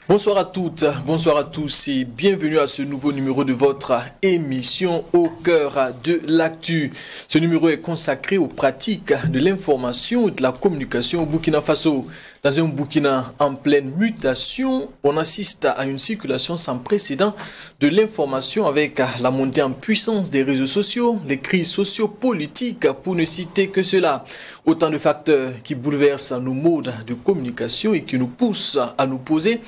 Bonsoir à toutes, bonsoir à tous et bienvenue à ce nouveau numéro de votre émission Au cœur de l'actu. Ce numéro est consacré aux pratiques de l'information et de la communication au Burkina Faso. Dans un Burkina en pleine mutation, on assiste à une circulation sans précédent de l'information avec la montée en puissance des réseaux sociaux, les crises sociopolitiques pour ne citer que cela. Autant de facteurs qui bouleversent nos modes de communication et qui nous poussent à nous poser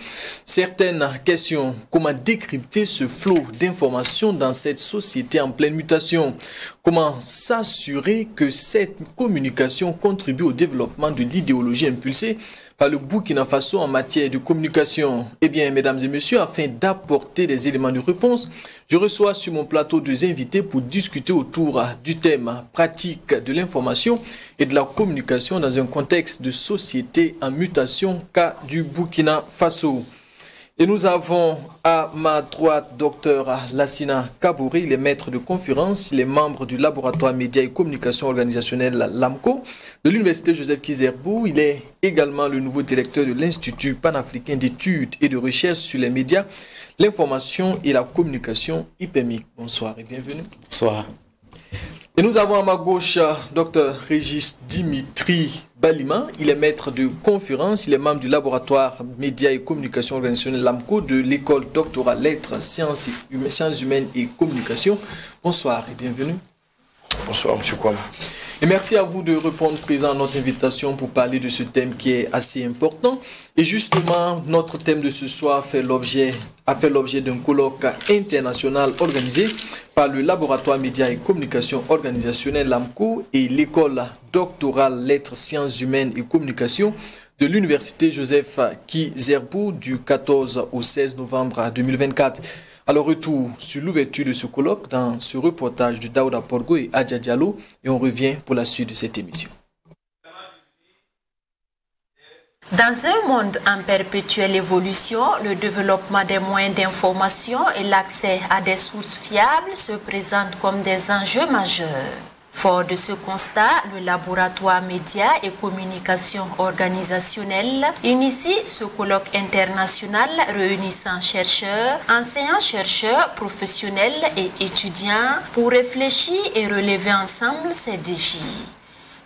certaines questions. Comment décrypter ce flot d'informations dans cette société en pleine mutation? Comment s'assurer que cette communication contribue au développement de l'idéologie impulsée par le Burkina Faso en matière de communication? Eh bien, mesdames et messieurs, afin d'apporter des éléments de réponse, je reçois sur mon plateau deux invités pour discuter autour du thème pratique de l'information et de la communication dans un contexte de société en mutation qu'a du Burkina Faso. Et nous avons à ma droite Dr Lassina Kabouri, il est maître de conférence, il est membre du laboratoire médias et communication organisationnelle LAMCO de l'Université Joseph Kizerbo. Il est également le nouveau directeur de l'Institut panafricain d'études et de recherche sur les médias, l'information et la communication IPEMIC. Bonsoir et bienvenue. Bonsoir. Et nous avons à ma gauche Dr Régis Dimitri Balima, il est maître de conférence, il est membre du laboratoire médias et communication organisationnelle LAMCO de l'école doctorale lettres, sciences humaines et communication. Bonsoir et bienvenue. Bonsoir M. Kwame. Et merci à vous de répondre présent à notre invitation pour parler de ce thème qui est assez important. Et justement, notre thème de ce soir a fait l'objet d'un colloque international organisé par le laboratoire médias et communication organisationnelle LAMCO et l'école doctorale lettres, sciences humaines et communication de l'Université Joseph Kizerbo du 14 au 16 novembre 2024. Alors, retour sur l'ouverture de ce colloque dans ce reportage de Daouda Porgo et Adja Diallo et on revient pour la suite de cette émission. Dans un monde en perpétuelle évolution, le développement des moyens d'information et l'accès à des sources fiables se présentent comme des enjeux majeurs. Fort de ce constat, le laboratoire médias et communication organisationnelle initie ce colloque international réunissant chercheurs, enseignants-chercheurs, professionnels et étudiants pour réfléchir et relever ensemble ces défis.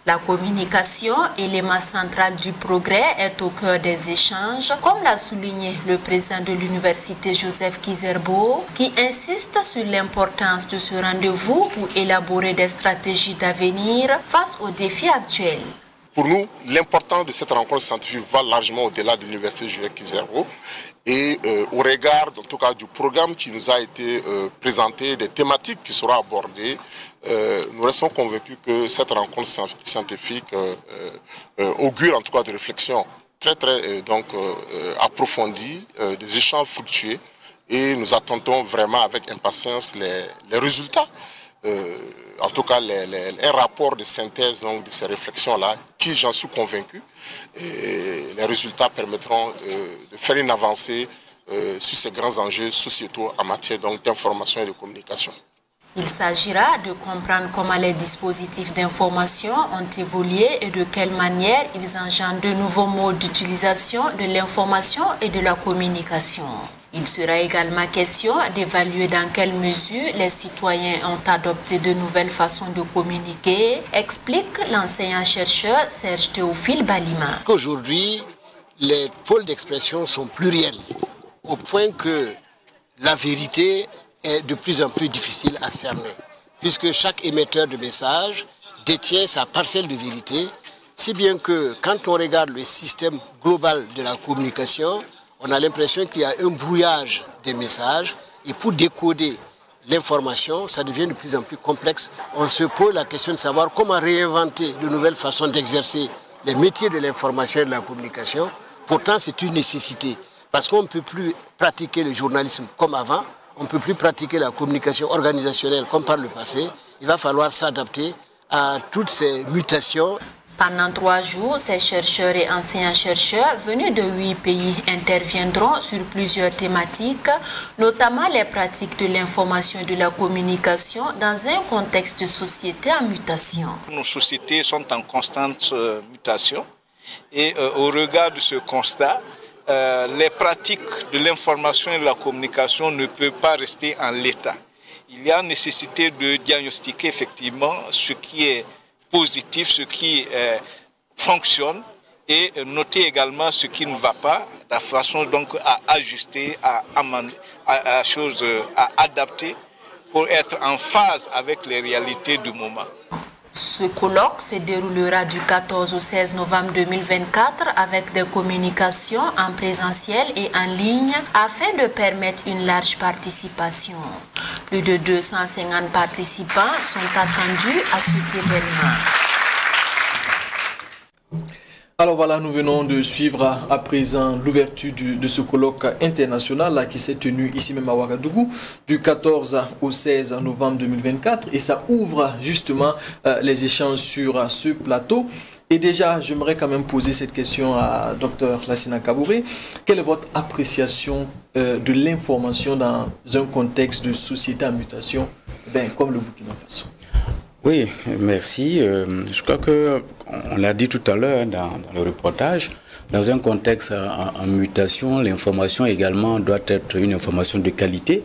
La communication, élément central du progrès, est au cœur des échanges, comme l'a souligné le président de l'Université Joseph Kizerbo, qui insiste sur l'importance de ce rendez-vous pour élaborer des stratégies d'avenir face aux défis actuels. Pour nous, l'importance de cette rencontre scientifique va largement au-delà de l'Université Joseph Kizerbo et au regard, en tout cas, du programme qui nous a été présenté, des thématiques qui seront abordées. Nous restons convaincus que cette rencontre scientifique augure en tout cas de réflexions très approfondies, des échanges fructueux et nous attendons vraiment avec impatience les résultats. En tout cas, un rapport de synthèse donc, de ces réflexions-là, qui, j'en suis convaincu, les résultats permettront de faire une avancée sur ces grands enjeux sociétaux en matière d'information et de communication. Il s'agira de comprendre comment les dispositifs d'information ont évolué et de quelle manière ils engendrent de nouveaux modes d'utilisation de l'information et de la communication. Il sera également question d'évaluer dans quelle mesure les citoyens ont adopté de nouvelles façons de communiquer, explique l'enseignant-chercheur Serge Théophile Balima. Aujourd'hui, les pôles d'expression sont pluriels, au point que la vérité est de plus en plus difficile à cerner, puisque chaque émetteur de message détient sa parcelle de vérité, si bien que quand on regarde le système global de la communication, on a l'impression qu'il y a un brouillage des messages et pour décoder l'information, ça devient de plus en plus complexe. On se pose la question de savoir comment réinventer de nouvelles façons d'exercer les métiers de l'information et de la communication. Pourtant, c'est une nécessité parce qu'on ne peut plus pratiquer le journalisme comme avant, on ne peut plus pratiquer la communication organisationnelle comme par le passé. Il va falloir s'adapter à toutes ces mutations. Pendant 3 jours, ces chercheurs et enseignants-chercheurs venus de 8 pays interviendront sur plusieurs thématiques, notamment les pratiques de l'information et de la communication dans un contexte de société en mutation. Nos sociétés sont en constante mutation et au regard de ce constat, les pratiques de l'information et de la communication ne peuvent pas rester en l'état. Il y a nécessité de diagnostiquer effectivement ce qui est positif, ce qui fonctionne, et noter également ce qui ne va pas, de façon donc à ajuster, à amender, à adapter pour être en phase avec les réalités du moment. Ce colloque se déroulera du 14 au 16 novembre 2024 avec des communications en présentiel et en ligne afin de permettre une large participation. Plus de 250 participants sont attendus à cet événement. Alors voilà, nous venons de suivre à présent l'ouverture de ce colloque international là, qui s'est tenu ici même à Ouagadougou du 14 au 16 novembre 2024 et ça ouvre justement les échanges sur ce plateau. Et déjà, j'aimerais quand même poser cette question à Dr Lassina Kabouré. Quelle est votre appréciation de l'information dans un contexte de société en mutation comme le Burkina Faso? Oui, merci. Je crois qu'on l'a dit tout à l'heure dans le reportage, dans un contexte en mutation, l'information également doit être une information de qualité,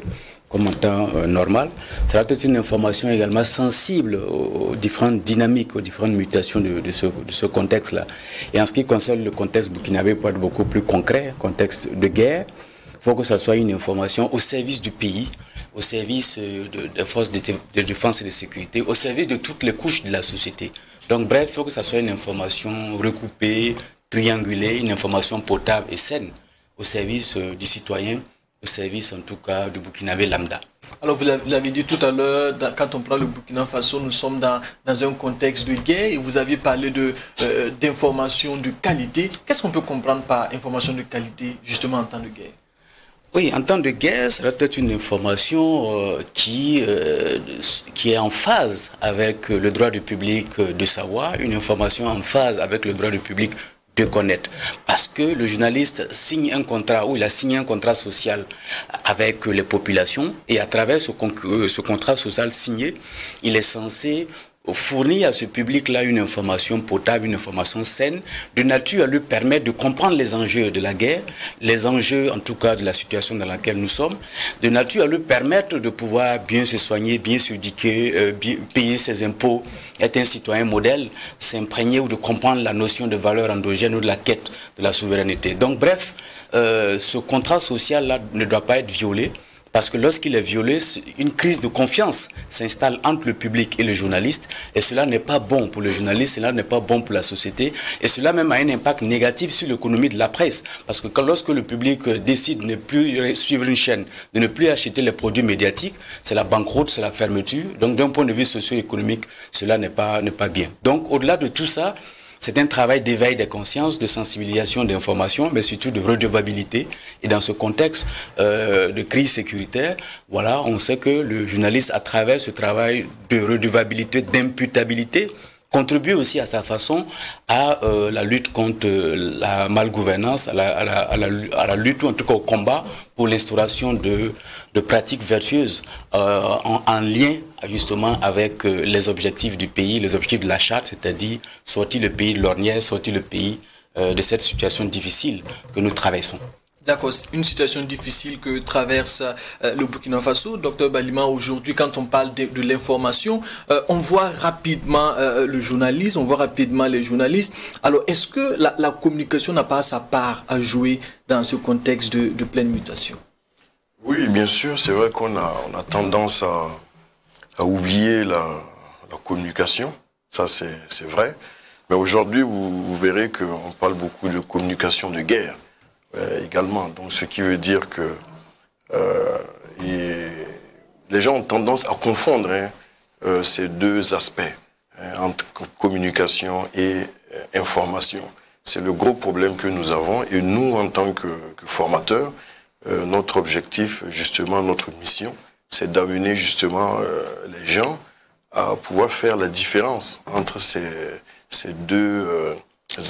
comme en temps normal. Ça doit être une information également sensible aux différentes dynamiques, aux différentes mutations de ce contexte-là. Et en ce qui concerne le contexte burkinabé, pour être beaucoup plus concret, contexte de guerre, il faut que ça soit une information au service du pays, au service des forces de défense et de sécurité, au service de toutes les couches de la société. Donc bref, il faut que ça soit une information recoupée, triangulée, une information potable et saine, au service du citoyen, au service en tout cas du Burkinabé lambda. Alors vous l'avez dit tout à l'heure, quand on parle du Burkina Faso, nous sommes dans un contexte de guerre et vous aviez parlé d'informations de qualité. Qu'est-ce qu'on peut comprendre par information de qualité justement en temps de guerre? Oui, en temps de guerre, ça doit être une information qui est en phase avec le droit du public de savoir, une information en phase avec le droit du public de connaître. Parce que le journaliste signe un contrat, ou il a signé un contrat social avec les populations, et à travers ce contrat social signé, il est censé fournir à ce public-là une information potable, une information saine, de nature à lui permettre de comprendre les enjeux de la guerre, les enjeux en tout cas de la situation dans laquelle nous sommes, de nature à lui permettre de pouvoir bien se soigner, bien s'éduquer, payer ses impôts, être un citoyen modèle, s'imprégner ou de comprendre la notion de valeur endogène ou de la quête de la souveraineté. Donc bref, ce contrat social-là ne doit pas être violé. Parce que lorsqu'il est violé, une crise de confiance s'installe entre le public et le journaliste. Et cela n'est pas bon pour le journaliste, cela n'est pas bon pour la société. Et cela même a un impact négatif sur l'économie de la presse. Parce que lorsque le public décide de ne plus suivre une chaîne, de ne plus acheter les produits médiatiques, c'est la banqueroute, c'est la fermeture. Donc d'un point de vue socio-économique, cela n'est pas bien. Donc au-delà de tout ça, c'est un travail d'éveil des consciences, de sensibilisation, d'information, mais surtout de redevabilité. Et dans ce contexte de crise sécuritaire, voilà, on sait que le journaliste, à travers ce travail de redevabilité, d'imputabilité, contribue aussi à sa façon à la lutte contre la malgouvernance, à la lutte, ou en tout cas au combat pour l'instauration de pratiques vertueuses en lien justement avec les objectifs du pays, les objectifs de la charte, c'est-à-dire sortir le pays de l'ornière, sortir le pays de cette situation difficile que nous traversons. D'accord, une situation difficile que traverse le Burkina Faso. Docteur Balima, aujourd'hui, quand on parle de l'information, on voit rapidement le journalisme, on voit rapidement les journalistes. Alors, est-ce que la communication n'a pas sa part à jouer dans ce contexte de pleine mutation? Oui, bien sûr, c'est vrai qu'on a tendance à oublier la communication, ça c'est vrai. Mais aujourd'hui, vous verrez qu'on parle beaucoup de communication de guerre. Également, donc ce qui veut dire que les gens ont tendance à confondre ces deux aspects entre communication et information. C'est le gros problème que nous avons et nous, en tant que formateurs, notre objectif, justement, notre mission, c'est d'amener justement les gens à pouvoir faire la différence entre ces deux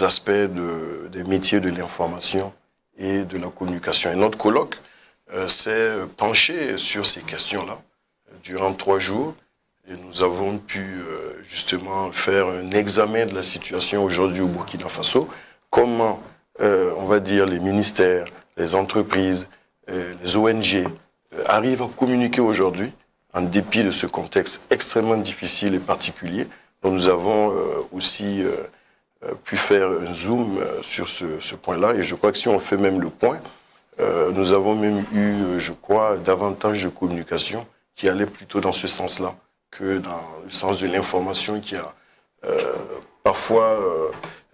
aspects des métiers de l'information et de la communication. Et notre colloque s'est penché sur ces questions-là durant 3 jours et nous avons pu justement faire un examen de la situation aujourd'hui au Burkina Faso, comment on va dire, les ministères, les entreprises, les ONG arrivent à communiquer aujourd'hui, en dépit de ce contexte extrêmement difficile et particulier, dont nous avons aussi pu faire un zoom sur ce point-là. Et je crois que si on fait même le point, nous avons même eu, je crois, davantage de communication qui allait plutôt dans ce sens-là que dans le sens de l'information qui a parfois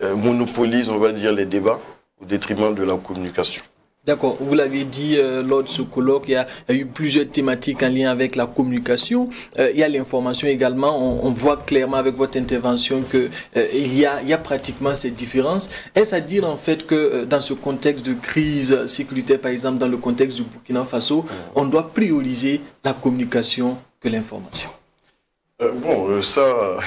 monopolise, on va dire, les débats au détriment de la communication. D'accord, vous l'avez dit lors de ce colloque, il y a eu plusieurs thématiques en lien avec la communication. Il y a l'information également. On voit clairement avec votre intervention qu'il y a pratiquement cette différence. Est-ce à dire en fait que dans ce contexte de crise sécuritaire, par exemple dans le contexte du Burkina Faso, on doit prioriser la communication que l'information? Bon, ça,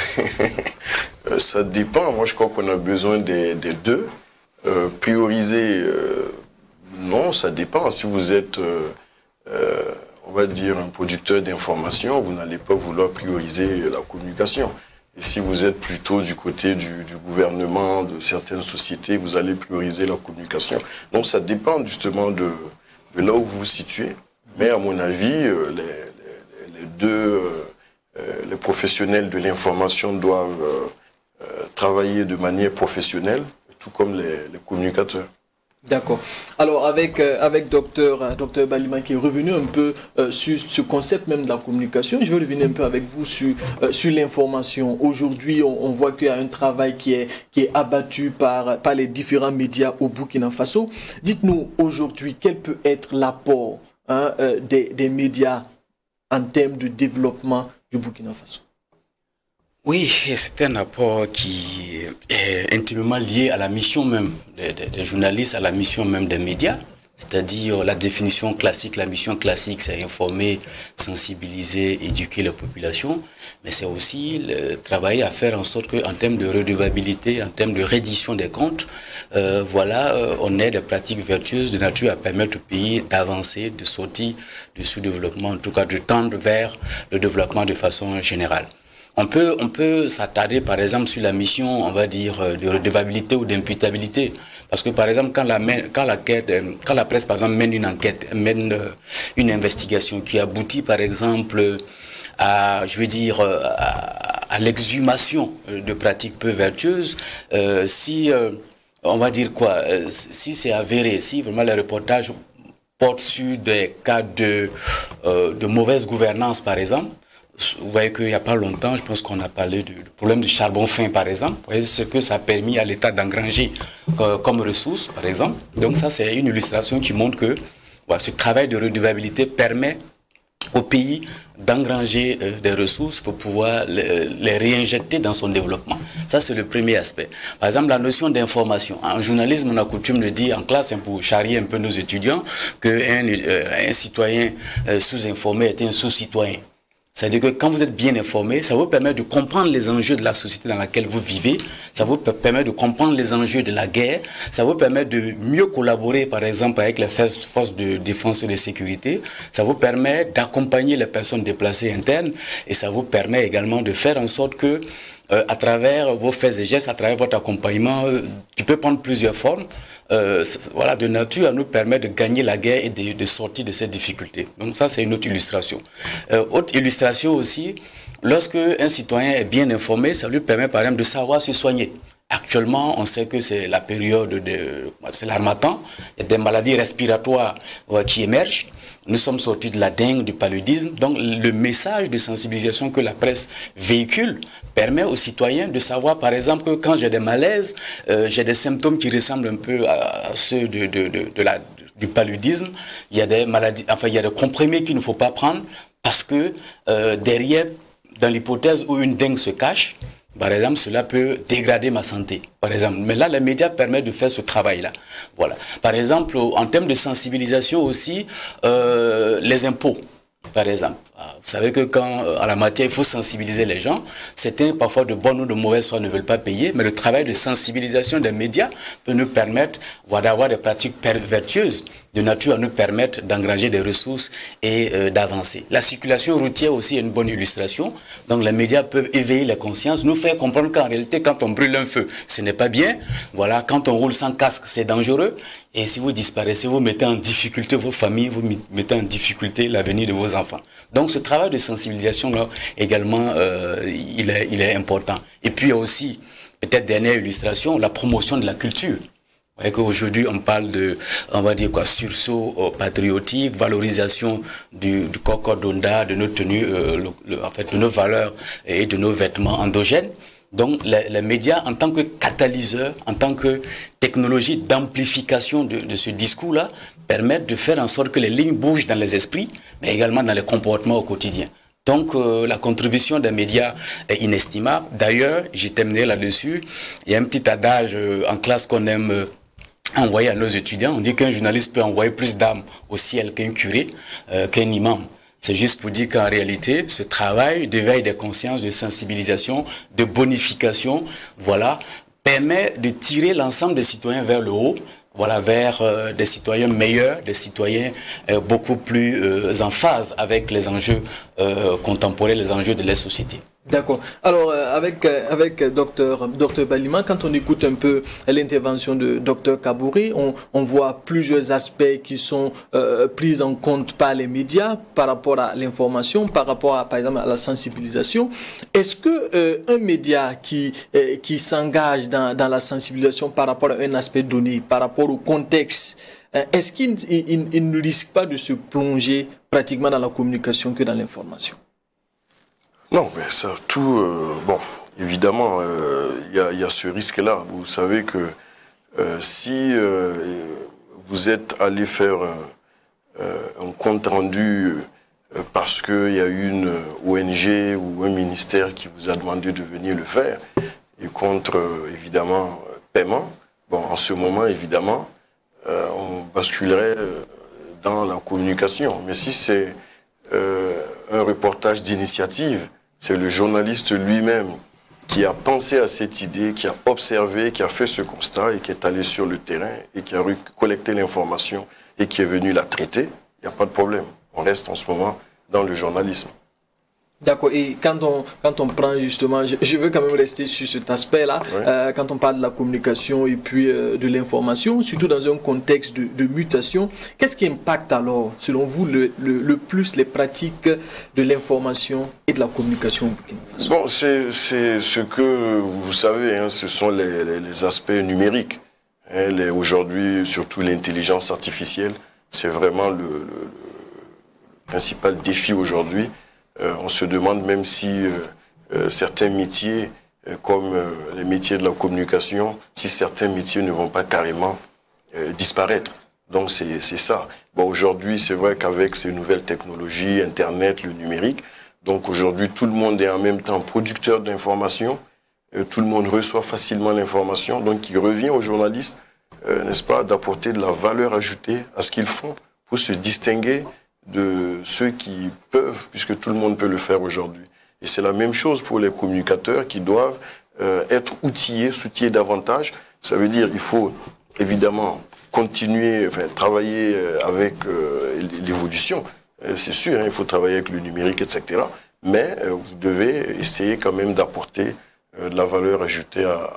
ça dépend. Moi, je crois qu'on a besoin des deux. Prioriser... non, ça dépend. Si vous êtes, on va dire, un producteur d'informations, vous n'allez pas vouloir prioriser la communication. Et si vous êtes plutôt du côté du gouvernement, de certaines sociétés, vous allez prioriser la communication. Donc ça dépend justement de là où vous vous situez. Mais à mon avis, les deux, les professionnels de l'information doivent travailler de manière professionnelle, tout comme les communicateurs. D'accord. Alors avec docteur Balima qui est revenu un peu sur ce concept même de la communication, je vais revenir un peu avec vous sur l'information. Aujourd'hui, on voit qu'il y a un travail qui est abattu par les différents médias au Burkina Faso. Dites-nous aujourd'hui quel peut être l'apport des médias en termes de développement du Burkina Faso. Oui, c'est un apport qui est intimement lié à la mission même des journalistes, à la mission même des médias. C'est-à-dire la définition classique, la mission classique, c'est informer, sensibiliser, éduquer la population. Mais c'est aussi le travail à faire en sorte qu'en termes de redevabilité, en termes de reddition des comptes, on ait des pratiques vertueuses de nature à permettre au pays d'avancer, de sortir du sous-développement, en tout cas de tendre vers le développement de façon générale. On peut s'attarder par exemple sur la mission, on va dire, de redevabilité ou d'imputabilité. Parce que par exemple, quand la presse par exemple mène une enquête, mène une investigation qui aboutit par exemple à, je veux dire, à l'exhumation de pratiques peu vertueuses, on va dire quoi, si c'est avéré, si vraiment les reportages portent sur des cas de mauvaise gouvernance par exemple. Vous voyez qu'il n'y a pas longtemps, je pense qu'on a parlé du problème du charbon fin, par exemple. Vous voyez ce que ça a permis à l'État d'engranger comme ressources, par exemple. Donc ça, c'est une illustration qui montre que ce travail de redevabilité permet au pays d'engranger des ressources pour pouvoir les réinjecter dans son développement. Ça, c'est le premier aspect. Par exemple, la notion d'information. En journalisme, on a coutume de dire en classe, pour charrier un peu nos étudiants, qu'un citoyen sous-informé est un sous-citoyen. C'est-à-dire que quand vous êtes bien informé, ça vous permet de comprendre les enjeux de la société dans laquelle vous vivez, ça vous permet de comprendre les enjeux de la guerre, ça vous permet de mieux collaborer par exemple avec les forces de défense et de sécurité, ça vous permet d'accompagner les personnes déplacées internes et ça vous permet également de faire en sorte que à travers vos faits et gestes, à travers votre accompagnement, qui peut prendre plusieurs formes, de nature à nous permettre de gagner la guerre et de sortir de cette difficulté. Donc ça, c'est une autre illustration. Autre illustration aussi, lorsque un citoyen est bien informé, ça lui permet par exemple de savoir se soigner. Actuellement, on sait que c'est la période c'est l'harmattan, il y a des maladies respiratoires qui émergent. Nous sommes sortis de la dengue, du paludisme. Donc le message de sensibilisation que la presse véhicule permet aux citoyens de savoir par exemple que quand j'ai des malaises, j'ai des symptômes qui ressemblent un peu à ceux du paludisme. Il y a des maladies, enfin il y a des comprimés qu'il ne faut pas prendre parce que derrière, dans l'hypothèse où une dengue se cache, par exemple, cela peut dégrader ma santé, par exemple. Mais là, les médias permettent de faire ce travail-là. Voilà. Par exemple, en termes de sensibilisation aussi, les impôts, par exemple. Vous savez que quand, à la matière, il faut sensibiliser les gens, certains, parfois de bonne ou de mauvaise foi, ne veulent pas payer, mais le travail de sensibilisation des médias peut nous permettre d'avoir des pratiques vertueuses, de nature à nous permettre d'engranger des ressources et d'avancer. La circulation routière aussi est une bonne illustration. Donc les médias peuvent éveiller la conscience, nous faire comprendre qu'en réalité, quand on brûle un feu, ce n'est pas bien. Voilà, quand on roule sans casque, c'est dangereux. Et si vous disparaissez, vous mettez en difficulté vos familles, vous mettez en difficulté l'avenir de vos enfants. Donc ce travail de sensibilisation-là, également, il est important. Et puis il y a aussi, peut-être dernière illustration, la promotion de la culture. Vous voyez qu'aujourd'hui, on parle de, on va dire quoi, sursaut patriotique, valorisation du Cocodonda, de nos tenues, en fait, de nos valeurs et de nos vêtements endogènes. Donc, les médias, en tant que catalyseurs, en tant que technologie d'amplification de ce discours-là, permettent de faire en sorte que les lignes bougent dans les esprits, mais également dans les comportements au quotidien. Donc, la contribution des médias est inestimable. D'ailleurs, j'ai terminé là-dessus. Il y a un petit adage en classe qu'on aime envoyer à nos étudiants. On dit qu'un journaliste peut envoyer plus d'âmes au ciel qu'un curé, qu'un imam. C'est juste pour dire qu'en réalité, ce travail d'éveil des consciences, de sensibilisation, de bonification, voilà, permet de tirer l'ensemble des citoyens vers le haut, voilà, vers des citoyens meilleurs, des citoyens beaucoup plus en phase avec les enjeux contemporains, les enjeux de la société. D'accord. Alors, avec Dr Balima, quand on écoute un peu l'intervention de Dr Kabouri, on voit plusieurs aspects qui sont pris en compte par les médias par rapport à l'information, par rapport à, par exemple, à la sensibilisation. Est-ce que un média qui s'engage dans la sensibilisation par rapport à un aspect donné, par rapport au contexte, est-ce qu'il ne risque pas de se plonger pratiquement dans la communication que dans l'information? Non, mais ça, tout... bon, évidemment, il y a ce risque-là. Vous savez que si vous êtes allé faire un compte rendu parce qu'il y a eu une ONG ou un ministère qui vous a demandé de venir le faire, et contre, évidemment, paiement, bon, en ce moment, évidemment, on basculerait dans la communication. Mais si c'est un reportage d'initiative, c'est le journaliste lui-même qui a pensé à cette idée, qui a observé, qui a fait ce constat et qui est allé sur le terrain et qui a collecté l'information et qui est venu la traiter, il n'y a pas de problème. On reste en ce moment dans le journalisme. D'accord. Et quand on prend justement, je veux quand même rester sur cet aspect-là, oui. Quand on parle de la communication et puis de l'information, surtout dans un contexte de mutation, qu'est-ce qui impacte alors, selon vous, le plus les pratiques de l'information et de la communication au Burkina Faso? Bon, c'est ce que vous savez, hein, ce sont les aspects numériques. Hein, aujourd'hui, surtout l'intelligence artificielle, c'est vraiment le principal défi aujourd'hui. On se demande même si certains métiers, comme les métiers de la communication, si certains métiers ne vont pas carrément disparaître. Donc c'est ça. Bon, aujourd'hui, c'est vrai qu'avec ces nouvelles technologies, Internet, le numérique, donc aujourd'hui, tout le monde est en même temps producteur d'informations, tout le monde reçoit facilement l'information, donc il revient aux journalistes, n'est-ce pas, d'apporter de la valeur ajoutée à ce qu'ils font pour se distinguer de ceux qui peuvent, puisque tout le monde peut le faire aujourd'hui. Et c'est la même chose pour les communicateurs qui doivent être outillés, s'outiller davantage. Ça veut dire qu'il faut évidemment continuer, enfin, travailler avec l'évolution. C'est sûr, hein, il faut travailler avec le numérique, etc. Mais vous devez essayer quand même d'apporter de la valeur ajoutée à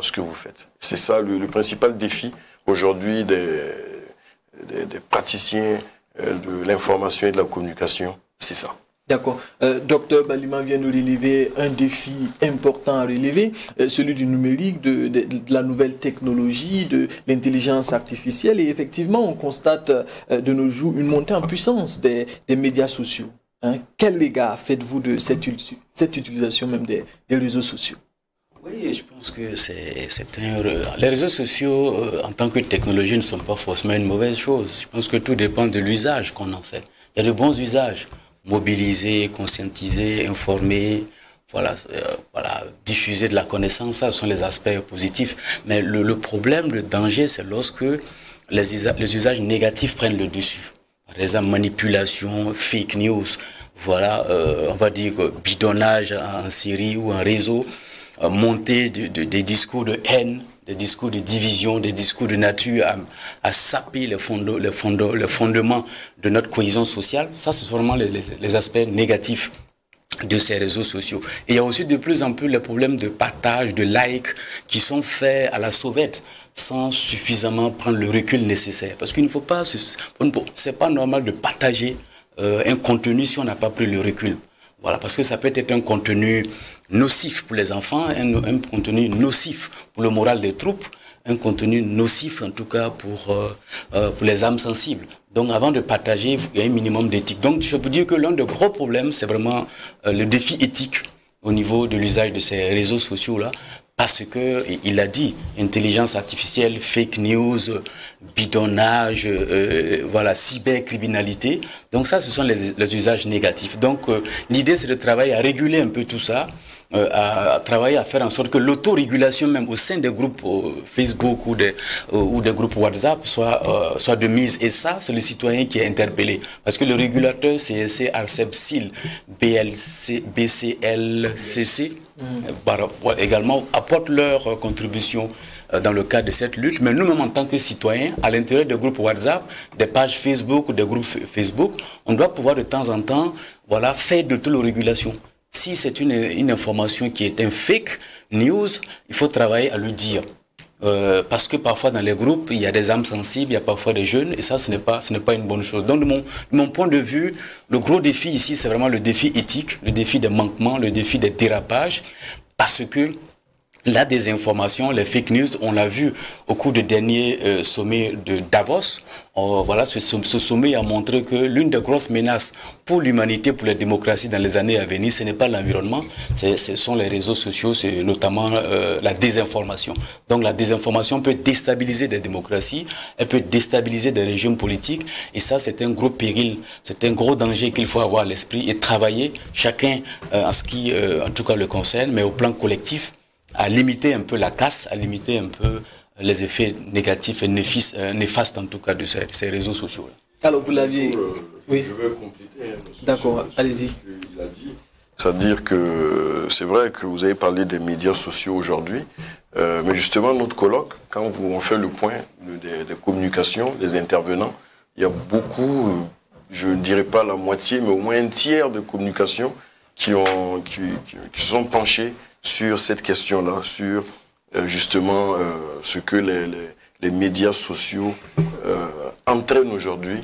ce que vous faites. C'est ça le principal défi aujourd'hui des praticiens de l'information et de la communication, c'est ça. D'accord. Docteur Balima vient de relever un défi important à relever, celui du numérique, de la nouvelle technologie, de l'intelligence artificielle. Et effectivement, on constate de nos jours une montée en puissance des médias sociaux. Hein. Quel égard faites-vous de cette utilisation même des réseaux sociaux? Oui, je pense que c'est les réseaux sociaux, en tant que technologie, ne sont pas forcément une mauvaise chose. Je pense que tout dépend de l'usage qu'on en fait. Il y a de bons usages. Mobiliser, conscientiser, informer, voilà, diffuser de la connaissance, ça ce sont les aspects positifs. Mais le problème, le danger, c'est lorsque les usages négatifs prennent le dessus. Par exemple, manipulation, fake news. voilà, on va dire bidonnage en série ou en réseau, montée des discours de haine, des discours de division, des discours de nature à saper les fondements de notre cohésion sociale. Ça, ce sont vraiment les aspects négatifs de ces réseaux sociaux. Et il y a aussi de plus en plus les problèmes de partage, de likes qui sont faits à la sauvette sans suffisamment prendre le recul nécessaire. Parce qu'il ne faut pas, c'est pas normal de partager un contenu si on n'a pas pris le recul. Voilà, parce que ça peut être un contenu nocif pour les enfants, un contenu nocif pour le moral des troupes, un contenu nocif en tout cas pour les âmes sensibles. Donc avant de partager, il y a un minimum d'éthique. Donc je peux dire que l'un des gros problèmes, c'est vraiment le défi éthique au niveau de l'usage de ces réseaux sociaux-là. Parce que, il a dit, intelligence artificielle, fake news, bidonnage, voilà, cybercriminalité. Donc ça, ce sont les usages négatifs. Donc l'idée, c'est de travailler à réguler un peu tout ça, à travailler à faire en sorte que l'autorégulation même au sein des groupes Facebook ou des groupes WhatsApp soit de mise. Et ça, c'est le citoyen qui est interpellé. Parce que le régulateur, CSC, ARCEP, SIL, BCLCC, également apportent leur contribution dans le cadre de cette lutte. Mais nous-mêmes, en tant que citoyens, à l'intérieur des groupes WhatsApp, des pages Facebook ou des groupes Facebook, on doit pouvoir de temps en temps, voilà, faire de l'autorégulation. Si c'est une information qui est un fake news, il faut travailler à le dire. Parce que parfois dans les groupes, il y a des âmes sensibles, il y a parfois des jeunes, et ça, ce n'est pas une bonne chose. Donc de mon point de vue, le gros défi ici, c'est vraiment le défi éthique, le défi des manquements, le défi des dérapages, parce que la désinformation, les fake news, on l'a vu au cours du dernier sommet de Davos. Voilà, ce sommet a montré que l'une des grosses menaces pour l'humanité, pour la démocratie dans les années à venir, ce n'est pas l'environnement, ce sont les réseaux sociaux, c'est notamment la désinformation. Donc la désinformation peut déstabiliser des démocraties, elle peut déstabiliser des régimes politiques, et ça c'est un gros péril, c'est un gros danger qu'il faut avoir à l'esprit et travailler chacun en ce qui en tout cas le concerne, mais au plan collectif, à limiter un peu la casse, à limiter un peu les effets négatifs et néfastes en tout cas de ces réseaux sociaux. Alors vous l'aviez... Oui. Je vais compléter. D'accord, allez-y. Il a dit. C'est-à-dire que c'est vrai que vous avez parlé des médias sociaux aujourd'hui, mais justement notre colloque, quand on fait le point des communications, des intervenants, il y a beaucoup, je ne dirais pas la moitié, mais au moins un tiers de communications qui se sont penchés sur cette question-là, sur justement ce que les médias sociaux entraînent aujourd'hui,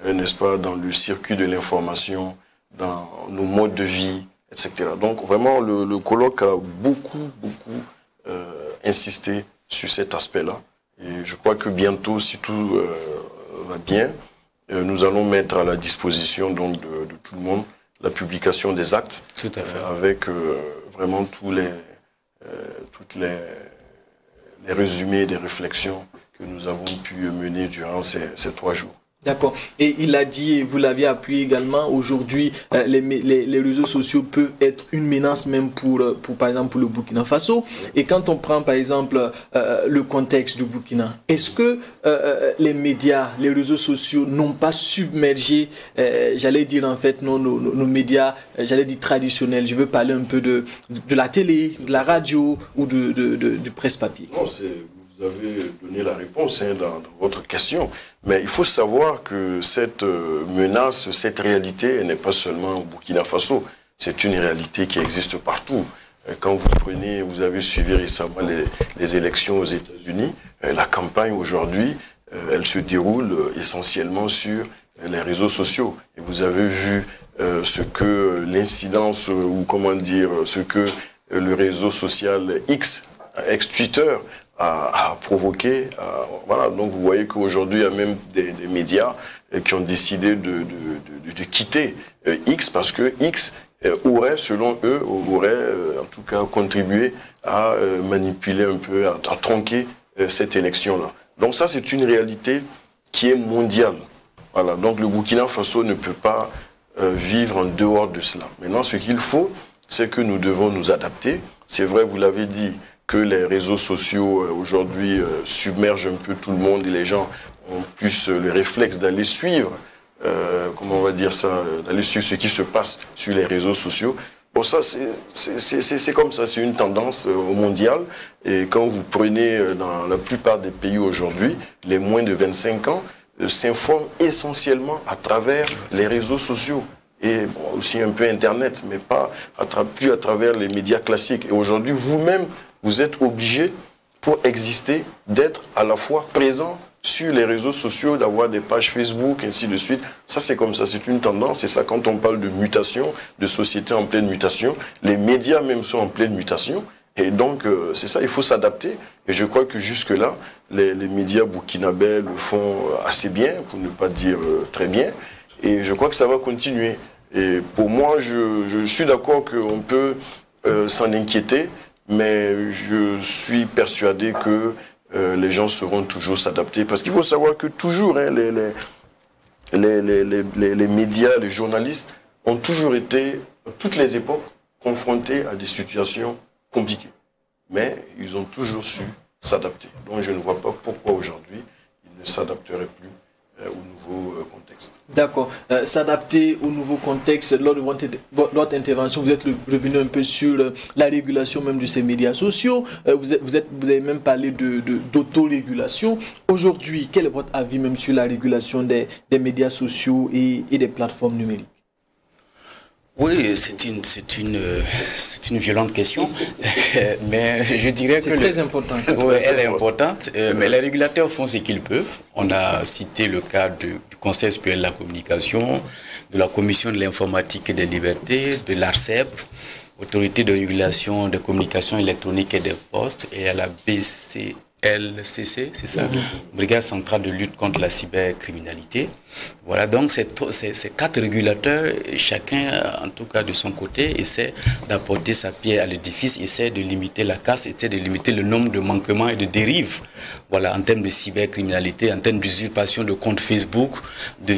n'est-ce pas, dans le circuit de l'information, dans nos modes de vie, etc. Donc vraiment, le colloque a beaucoup insisté sur cet aspect-là. Et je crois que bientôt, si tout va bien, nous allons mettre à la disposition donc, de tout le monde la publication des actes, tout à fait. Avec vraiment toutes les résumés des réflexions que nous avons pu mener durant ces 3 jours. D'accord. Et il a dit, et vous l'aviez appuyé également, aujourd'hui, les réseaux sociaux peuvent être une menace même pour par exemple, pour le Burkina Faso. Et quand on prend, par exemple, le contexte du Burkina, est-ce que les médias, les réseaux sociaux n'ont pas submergé, j'allais dire en fait, nos médias, j'allais dire traditionnels, je veux parler un peu de la télé, de la radio ou du presse-papier. Non, vous avez donné la réponse dans votre question. Mais il faut savoir que cette menace, cette réalité, elle n'est pas seulement au Burkina Faso. C'est une réalité qui existe partout. Quand vous avez suivi récemment les élections aux États-Unis, la campagne aujourd'hui, elle se déroule essentiellement sur les réseaux sociaux. Et vous avez vu ce que l'incidence, ou comment dire, ce que le réseau social ex-Twitter, a provoqué. Voilà, donc vous voyez qu'aujourd'hui, il y a même des médias qui ont décidé de quitter X parce que X aurait, selon eux, en tout cas contribué à manipuler un peu, à tronquer cette élection-là. Donc ça, c'est une réalité qui est mondiale. Voilà, donc le Burkina Faso ne peut pas vivre en dehors de cela. Maintenant, ce qu'il faut, c'est que nous devons nous adapter. C'est vrai, vous l'avez dit, que les réseaux sociaux aujourd'hui submergent un peu tout le monde et les gens ont plus le réflexe d'aller suivre comment on va dire ça, d'aller sur ce qui se passe sur les réseaux sociaux. Bon, ça, c'est comme ça, c'est une tendance mondiale. Et quand vous prenez dans la plupart des pays aujourd'hui, les moins de 25 ans s'informent essentiellement à travers les réseaux sociaux. Et bon, aussi un peu Internet, mais pas plus à travers les médias classiques. Et aujourd'hui, vous-même, vous êtes obligé, pour exister, d'être à la fois présent sur les réseaux sociaux, d'avoir des pages Facebook, ainsi de suite. Ça, c'est comme ça, c'est une tendance. Et ça, quand on parle de mutation, de société en pleine mutation, les médias même sont en pleine mutation. Et donc, c'est ça, il faut s'adapter. Et je crois que jusque-là, les médias burkinabés le font assez bien, pour ne pas dire très bien. Et je crois que ça va continuer. Et pour moi, je suis d'accord qu'on peut s'en inquiéter, mais je suis persuadé que les gens sauront toujours s'adapter. Parce qu'il faut savoir que toujours, hein, les médias, les journalistes ont toujours été, à toutes les époques, confrontés à des situations compliquées. Mais ils ont toujours su s'adapter. Donc je ne vois pas pourquoi aujourd'hui ils ne s'adapteraient plus au nouveau contexte. D'accord. S'adapter au nouveau contexte, lors de votre intervention, vous êtes revenu un peu sur la régulation même de ces médias sociaux. Vous avez même parlé d'autorégulation. Aujourd'hui, quel est votre avis même sur la régulation des médias sociaux et des plateformes numériques? Oui, c'est une violente question, mais je dirais que... C'est très important. Oui, elle est importante, mais les régulateurs font ce qu'ils peuvent. On a cité le cas du Conseil supérieur de la communication, de la Commission de l'informatique et des libertés, de l'ARCEP, Autorité de régulation des communications électroniques et des postes, et à la BCLCC, c'est ça, Brigade centrale de lutte contre la cybercriminalité. Voilà, donc ces 4 régulateurs, chacun, en tout cas de son côté, essaie d'apporter sa pierre à l'édifice, essaie de limiter la casse, essaie de limiter le nombre de manquements et de dérives. Voilà, en termes de cybercriminalité, en termes d'usurpation de comptes Facebook, de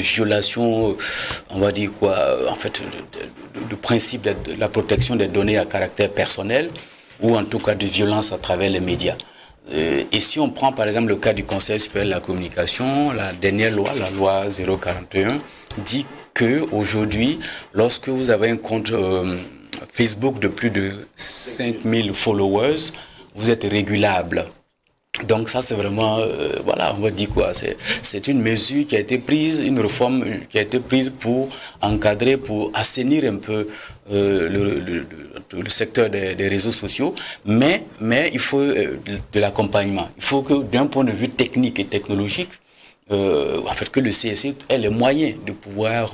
violation, on va dire quoi, en fait, de principe de la protection des données à caractère personnel, ou en tout cas de violence à travers les médias. Et si on prend par exemple le cas du Conseil supérieur de la communication, la dernière loi, la loi 041, dit que aujourd'hui, lorsque vous avez un compte Facebook de plus de 5000 followers, vous êtes régulable. Donc ça c'est vraiment, voilà, on va dire quoi, c'est une mesure qui a été prise, une réforme qui a été prise pour encadrer, pour assainir un peu le secteur des réseaux sociaux, mais il faut de l'accompagnement. Il faut que d'un point de vue technique et technologique, en fait que le CSC ait les moyens de pouvoir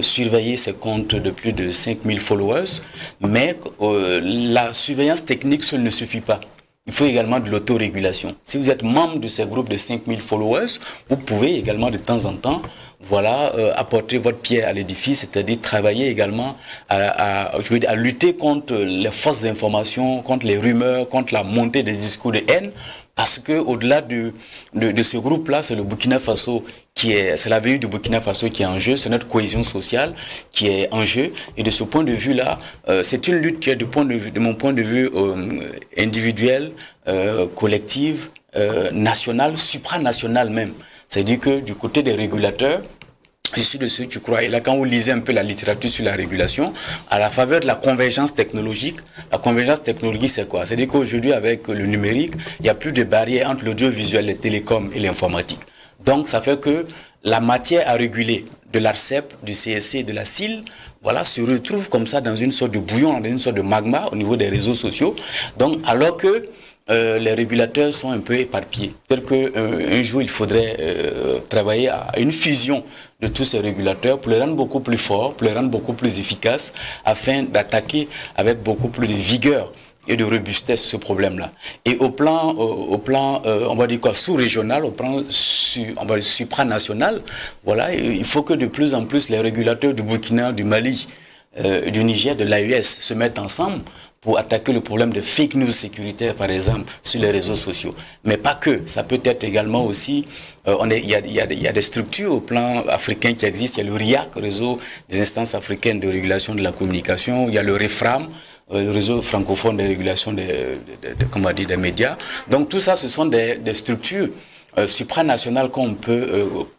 surveiller ces comptes de plus de 5000 followers, mais la surveillance technique seule ne suffit pas. Il faut également de l'autorégulation. Si vous êtes membre de ces groupes de 5000 followers, vous pouvez également de temps en temps, voilà, apporter votre pierre à l'édifice, c'est-à-dire travailler également à lutter contre les fausses informations, contre les rumeurs, contre la montée des discours de haine, parce que au-delà de ce groupe-là, c'est le Burkina Faso c'est la vie du Burkina Faso qui est en jeu, c'est notre cohésion sociale qui est en jeu. Et de ce point de vue-là, c'est une lutte qui est de mon point de vue individuel, collective, nationale, supranationale même. C'est-à-dire que du côté des régulateurs, je suis de ceux qui croient, et là quand vous lisez un peu la littérature sur la régulation, à la faveur de la convergence technologique c'est quoi? C'est-à-dire qu'aujourd'hui avec le numérique, il n'y a plus de barrière entre l'audiovisuel, les télécoms et l'informatique. Donc ça fait que la matière à réguler de l'ARCEP, du CSC et de la CIL, voilà, se retrouve comme ça dans une sorte de bouillon, dans une sorte de magma au niveau des réseaux sociaux. Donc alors que les régulateurs sont un peu éparpillés. C'est-à-dire qu'un jour, il faudrait travailler à une fusion de tous ces régulateurs pour les rendre beaucoup plus forts, pour les rendre beaucoup plus efficaces, afin d'attaquer avec beaucoup plus de vigueur et de robustesse ce problème-là. Et au plan on va dire quoi, sous-régional, au plan supranational, voilà, il faut que de plus en plus les régulateurs du Burkina, du Mali, du Niger, de l'AES se mettent ensemble pour attaquer le problème de fake news sécuritaire, par exemple, sur les réseaux sociaux. Mais pas que, ça peut être également aussi, il y a des structures au plan africain qui existent, il y a le RIAC, Réseau des instances africaines de régulation de la communication, il y a le REFRAM, le réseau francophone de régulation des médias. Donc tout ça, ce sont des structures supranationales qu'on peut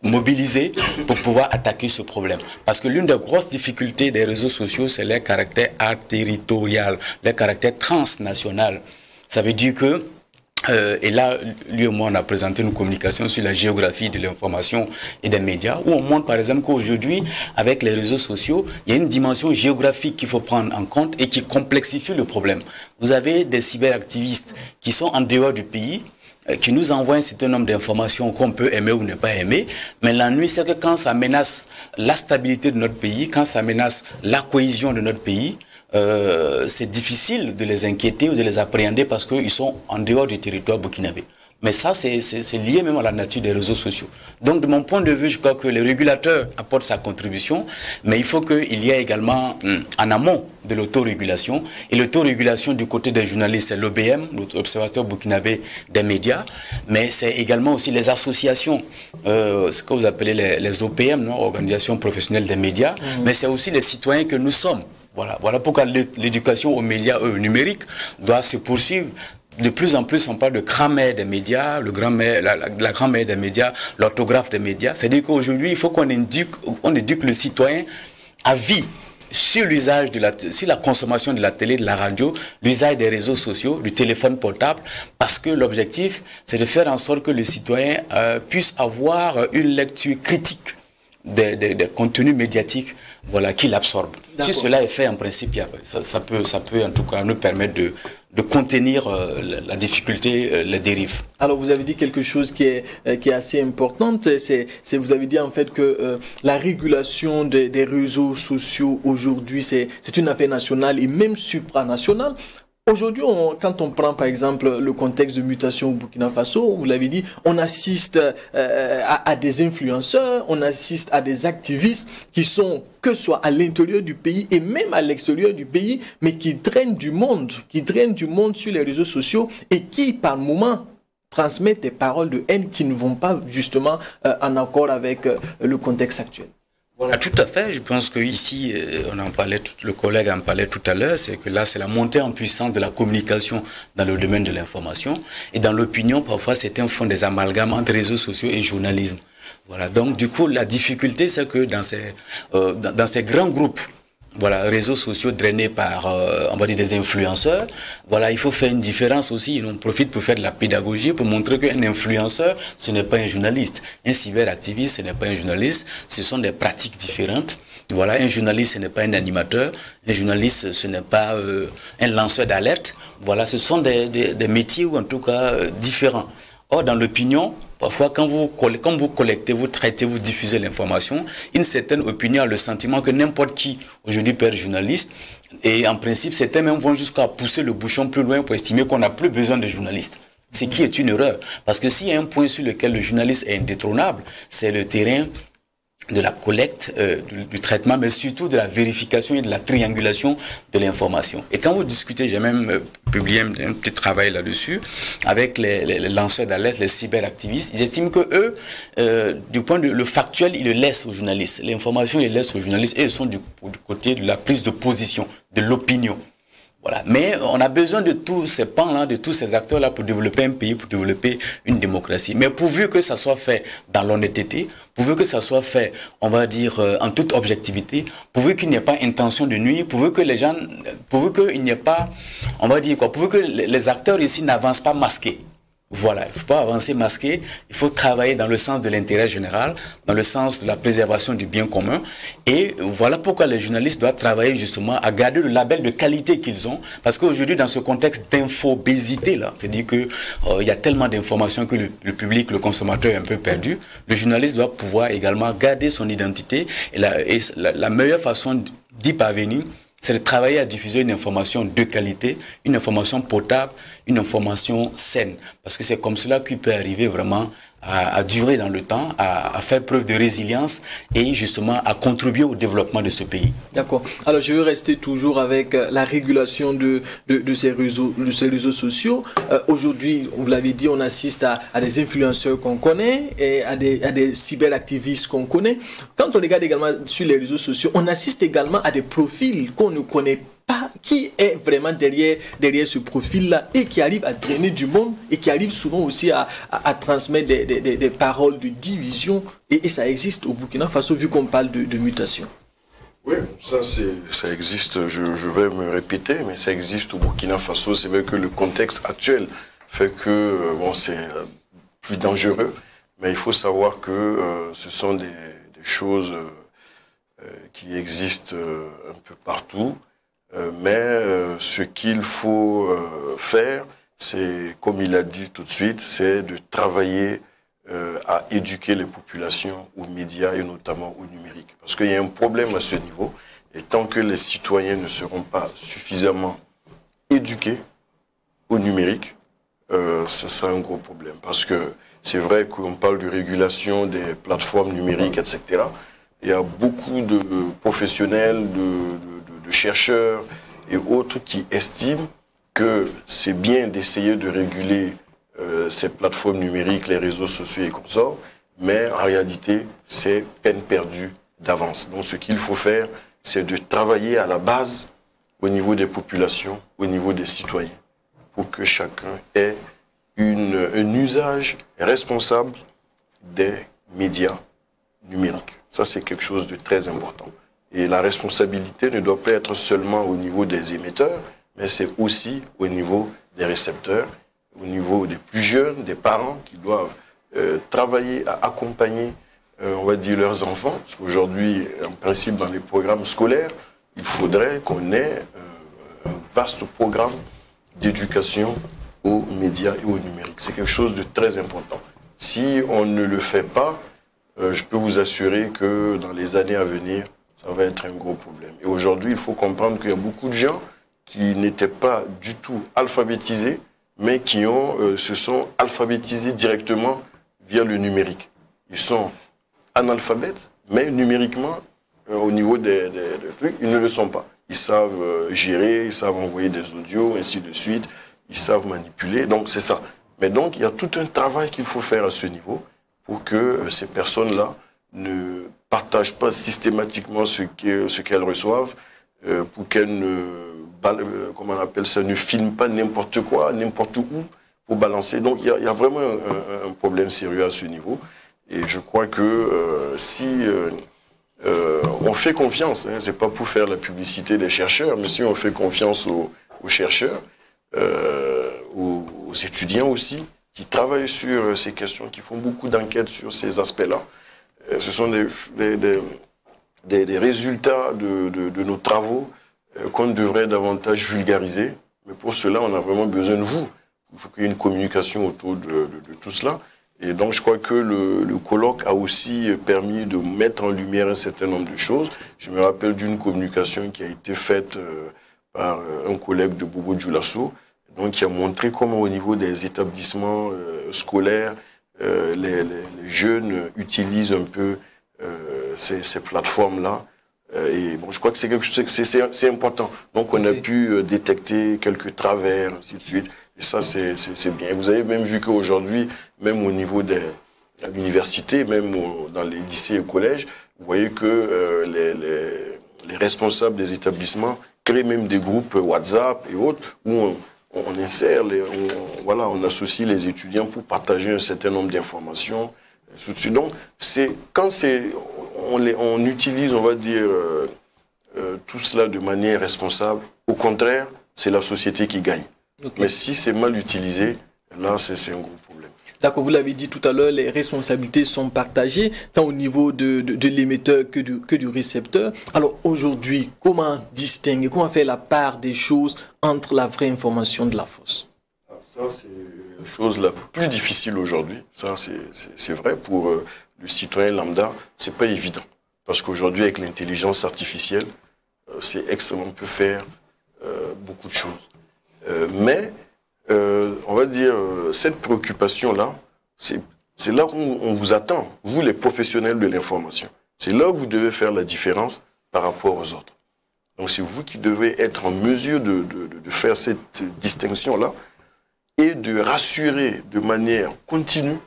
mobiliser pour pouvoir attaquer ce problème. Parce que l'une des grosses difficultés des réseaux sociaux, c'est leur caractère aterritorial, leur caractère transnational. Ça veut dire que et là, lui et moi, on a présenté une communication sur la géographie de l'information et des médias, où on montre par exemple qu'aujourd'hui, avec les réseaux sociaux, il y a une dimension géographique qu'il faut prendre en compte et qui complexifie le problème. Vous avez des cyberactivistes qui sont en dehors du pays, qui nous envoient un certain nombre d'informations qu'on peut aimer ou ne pas aimer, mais l'ennui, c'est que quand ça menace la stabilité de notre pays, quand ça menace la cohésion de notre pays, c'est difficile de les inquiéter ou de les appréhender parce qu'ils sont en dehors du territoire burkinabé. Mais ça, c'est lié même à la nature des réseaux sociaux. Donc, de mon point de vue, je crois que le régulateur apporte sa contribution, mais il faut qu'il y ait également en amont de l'autorégulation. Et l'autorégulation du côté des journalistes, c'est l'OBM, l'Observatoire burkinabé des médias, mais c'est également aussi les associations, ce que vous appelez les OPM, non, Organisations professionnelles des médias, mais c'est aussi les citoyens que nous sommes. Voilà pourquoi l'éducation aux médias numériques doit se poursuivre. De plus en plus, on parle de grammaire des médias, la grammaire des médias, l'orthographe des médias. C'est-à-dire qu'aujourd'hui, il faut qu'on éduque le citoyen à vie sur l'usage sur la consommation de la télé, de la radio, l'usage des réseaux sociaux, du téléphone portable, parce que l'objectif, c'est de faire en sorte que le citoyen puisse avoir une lecture critique des contenus médiatiques, voilà, qu'il absorbe. Si cela est fait, en principe, ça peut en tout cas nous permettre de contenir la difficulté, les dérives. Alors, vous avez dit quelque chose qui est assez important. Vous avez dit en fait que la régulation des réseaux sociaux aujourd'hui, c'est une affaire nationale et même supranationale. Aujourd'hui, quand on prend par exemple le contexte de mutation au Burkina Faso, vous l'avez dit, on assiste à des influenceurs, on assiste à des activistes qui sont, que ce soit à l'intérieur du pays et même à l'extérieur du pays, mais qui drainent du monde sur les réseaux sociaux et qui, par moments, transmettent des paroles de haine qui ne vont pas justement en accord avec le contexte actuel. Voilà, tout à fait. Je pense qu'ici, on en parlait, le collègue en parlait tout à l'heure, c'est que là, c'est la montée en puissance de la communication dans le domaine de l'information. Et dans l'opinion, parfois, certains font des amalgames entre réseaux sociaux et journalisme. Voilà. Donc, du coup, la difficulté, c'est que dans ces grands groupes, voilà, réseaux sociaux drainés par, on va dire, des influenceurs. Voilà, il faut faire une différence aussi. On profite pour faire de la pédagogie, pour montrer qu'un influenceur, ce n'est pas un journaliste. Un cyberactiviste, ce n'est pas un journaliste. Ce sont des pratiques différentes. Voilà, un journaliste, ce n'est pas un animateur. Un journaliste, ce n'est pas un lanceur d'alerte. Voilà, ce sont des métiers, ou en tout cas, différents. Or, dans l'opinion, parfois, quand vous collectez, vous traitez, vous diffusez l'information, une certaine opinion a le sentiment que n'importe qui, aujourd'hui, peut être journaliste. Et en principe, certains même vont jusqu'à pousser le bouchon plus loin pour estimer qu'on n'a plus besoin de journalistes. Ce qui est une erreur. Parce que s'il y a un point sur lequel le journaliste est indétrônable, c'est le terrain de la collecte, du traitement, mais surtout de la vérification et de la triangulation de l'information. Et quand vous discutez, j'ai même publié un petit travail là-dessus, avec les lanceurs d'alerte, les cyberactivistes, ils estiment que eux, du point de vue factuel, ils le laissent aux journalistes. L'information, ils le laissent aux journalistes et ils sont du côté de la prise de position, de l'opinion. Voilà. Mais on a besoin de tous ces pans-là, de tous ces acteurs-là pour développer un pays, pour développer une démocratie. Mais pourvu que ça soit fait dans l'honnêteté, pourvu que ça soit fait, on va dire, en toute objectivité, pourvu qu'il n'y ait pas intention de nuire, pourvu que les gens, pourvu qu'il n'y ait pas, on va dire quoi, pourvu que les acteurs ici n'avancent pas masqués. Voilà, il ne faut pas avancer masqué, il faut travailler dans le sens de l'intérêt général, dans le sens de la préservation du bien commun. Et voilà pourquoi les journalistes doivent travailler justement à garder le label de qualité qu'ils ont. Parce qu'aujourd'hui, dans ce contexte d'infobésité, là, c'est-à-dire qu'il y a tellement d'informations que le public, le consommateur est un peu perdu, le journaliste doit pouvoir également garder son identité. Et la meilleure façon d'y parvenir, c'est de travailler à diffuser une information de qualité, une information potable, une information saine. Parce que c'est comme cela qu'il peut arriver vraiment à durer dans le temps, à faire preuve de résilience et justement à contribuer au développement de ce pays. D'accord. Alors je veux rester toujours avec la régulation de ces réseaux sociaux. Aujourd'hui, vous l'avez dit, on assiste à des influenceurs qu'on connaît et à des cyberactivistes qu'on connaît. Quand on regarde également sur les réseaux sociaux, on assiste également à des profils qu'on ne connaît qui est vraiment derrière ce profil-là et qui arrive à drainer du monde et qui arrive souvent aussi à transmettre des paroles de division et ça existe au Burkina Faso vu qu'on parle de mutation. Oui, ça existe, je vais me répéter, mais ça existe au Burkina Faso. C'est vrai que le contexte actuel fait que bon, c'est plus dangereux, mais il faut savoir que ce sont des choses qui existent un peu partout. Mais ce qu'il faut faire, c'est, comme il a dit tout de suite, c'est de travailler à éduquer les populations aux médias et notamment au numérique. Parce qu'il y a un problème à ce niveau, et tant que les citoyens ne seront pas suffisamment éduqués au numérique, ce sera un gros problème. Parce que c'est vrai qu'on parle de régulation des plateformes numériques, etc. Il y a beaucoup de professionnels, de chercheurs et autres qui estiment que c'est bien d'essayer de réguler ces plateformes numériques, les réseaux sociaux et consorts, mais en réalité, c'est peine perdue d'avance. Donc ce qu'il faut faire, c'est de travailler à la base au niveau des populations, au niveau des citoyens, pour que chacun ait un usage responsable des médias numériques. Ça, c'est quelque chose de très important. Et la responsabilité ne doit pas être seulement au niveau des émetteurs, mais c'est aussi au niveau des récepteurs, au niveau des plus jeunes, des parents qui doivent travailler à accompagner, on va dire, leurs enfants. Parce qu'aujourd'hui, en principe, dans les programmes scolaires, il faudrait qu'on ait un vaste programme d'éducation aux médias et au numérique. C'est quelque chose de très important. Si on ne le fait pas, je peux vous assurer que dans les années à venir, ça va être un gros problème. Et aujourd'hui, il faut comprendre qu'il y a beaucoup de gens qui n'étaient pas du tout alphabétisés, mais qui se sont alphabétisés directement via le numérique. Ils sont analphabètes, mais numériquement, au niveau des trucs, ils ne le sont pas. Ils savent gérer, ils savent envoyer des audios, ainsi de suite. Ils savent manipuler, donc c'est ça. Mais donc, il y a tout un travail qu'il faut faire à ce niveau pour que ces personnes-là ne partagent pas systématiquement ce qu'elles reçoivent, pour qu'elles comment on appelle ça, ne filment pas n'importe quoi, n'importe où, pour balancer. Donc, il y a vraiment un problème sérieux à ce niveau. Et je crois que si on fait confiance, hein, c'est pas pour faire la publicité des chercheurs, mais si on fait confiance aux chercheurs, aux étudiants aussi, qui travaillent sur ces questions, qui font beaucoup d'enquêtes sur ces aspects-là. Ce sont des résultats de nos travaux qu'on devrait davantage vulgariser. Mais pour cela, on a vraiment besoin de vous. Il faut qu'il y ait une communication autour de tout cela. Et donc, je crois que le colloque a aussi permis de mettre en lumière un certain nombre de choses. Je me rappelle d'une communication qui a été faite par un collègue de Bobo Dioulasso, donc qui a montré comment au niveau des établissements scolaires, les jeunes utilisent un peu ces plateformes-là. Et bon, je crois que c'est quelque chose, c'est important. Donc on a pu détecter quelques travers, ainsi de suite. Et ça, c'est bien. Vous avez même vu qu'aujourd'hui, même au niveau de l'université, même dans les lycées et collèges, vous voyez que les responsables des établissements créent même des groupes WhatsApp et autres où on insère, on associe les étudiants pour partager un certain nombre d'informations. Donc, quand on utilise, on va dire, tout cela de manière responsable, au contraire, c'est la société qui gagne. Okay. Mais si c'est mal utilisé, là, c'est un gros problème. D'accord, vous l'avez dit tout à l'heure, les responsabilités sont partagées, tant au niveau de l'émetteur que du récepteur. Alors aujourd'hui, comment distinguer, comment faire la part des choses entre la vraie information de la fausse? Alors ça, c'est la chose la plus difficile aujourd'hui. Ça, c'est vrai pour le citoyen lambda, c'est pas évident. Parce qu'aujourd'hui, avec l'intelligence artificielle, c'est extrêmement, on peut faire beaucoup de choses. Mais on va dire, cette préoccupation-là, c'est là où on vous attend, vous les professionnels de l'information. C'est là où vous devez faire la différence par rapport aux autres. Donc c'est vous qui devez être en mesure de faire cette distinction-là et de rassurer de manière continue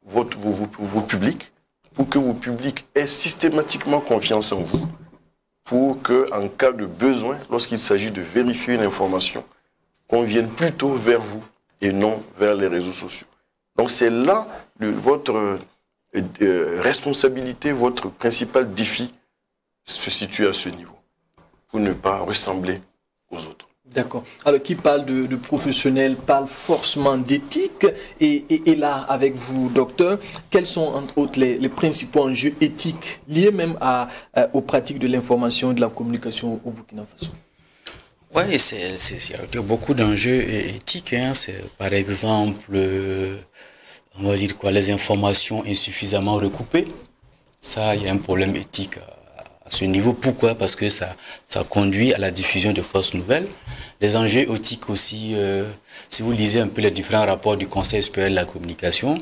vos publics pour que vos publics aient systématiquement confiance en vous. pour qu'en cas de besoin, lorsqu'il s'agit de vérifier une information, qu'on vienne plutôt vers vous et non vers les réseaux sociaux. Donc c'est là votre responsabilité, votre principal défi se situe à ce niveau, pour ne pas ressembler aux autres. D'accord. Alors, qui parle de professionnels parle forcément d'éthique. Et là, avec vous, docteur, quels sont, entre autres, les principaux enjeux éthiques liés même aux pratiques de l'information et de la communication au Burkina Faso? Oui, il y a beaucoup d'enjeux éthiques. Hein. Par exemple, on va dire quoi, les informations insuffisamment recoupées. Ça, il y a un problème éthique à ce niveau. Pourquoi? Parce que ça conduit à la diffusion de fausses nouvelles. Les enjeux éthiques aussi, si vous lisez un peu les différents rapports du Conseil supérieur de la communication,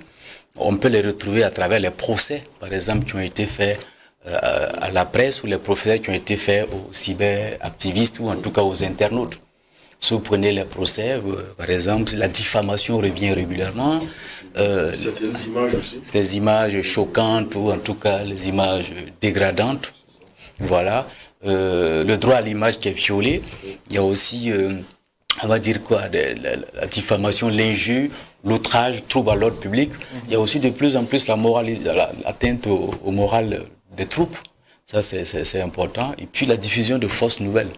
on peut les retrouver à travers les procès, par exemple, qui ont été faits à la presse, ou les procès qui ont été faits aux cyberactivistes, ou en tout cas aux internautes. Si vous prenez les procès, par exemple, la diffamation revient régulièrement. Certaines images aussi. Ces images choquantes, ou en tout cas les images dégradantes. Voilà. Le droit à l'image qui est violé. Il y a aussi, on va dire quoi, la diffamation, l'injure, l'outrage, trouble à l'ordre public. Il y a aussi de plus en plus l'atteinte au moral des troupes. Ça, c'est important. Et puis la diffusion de fausses nouvelles.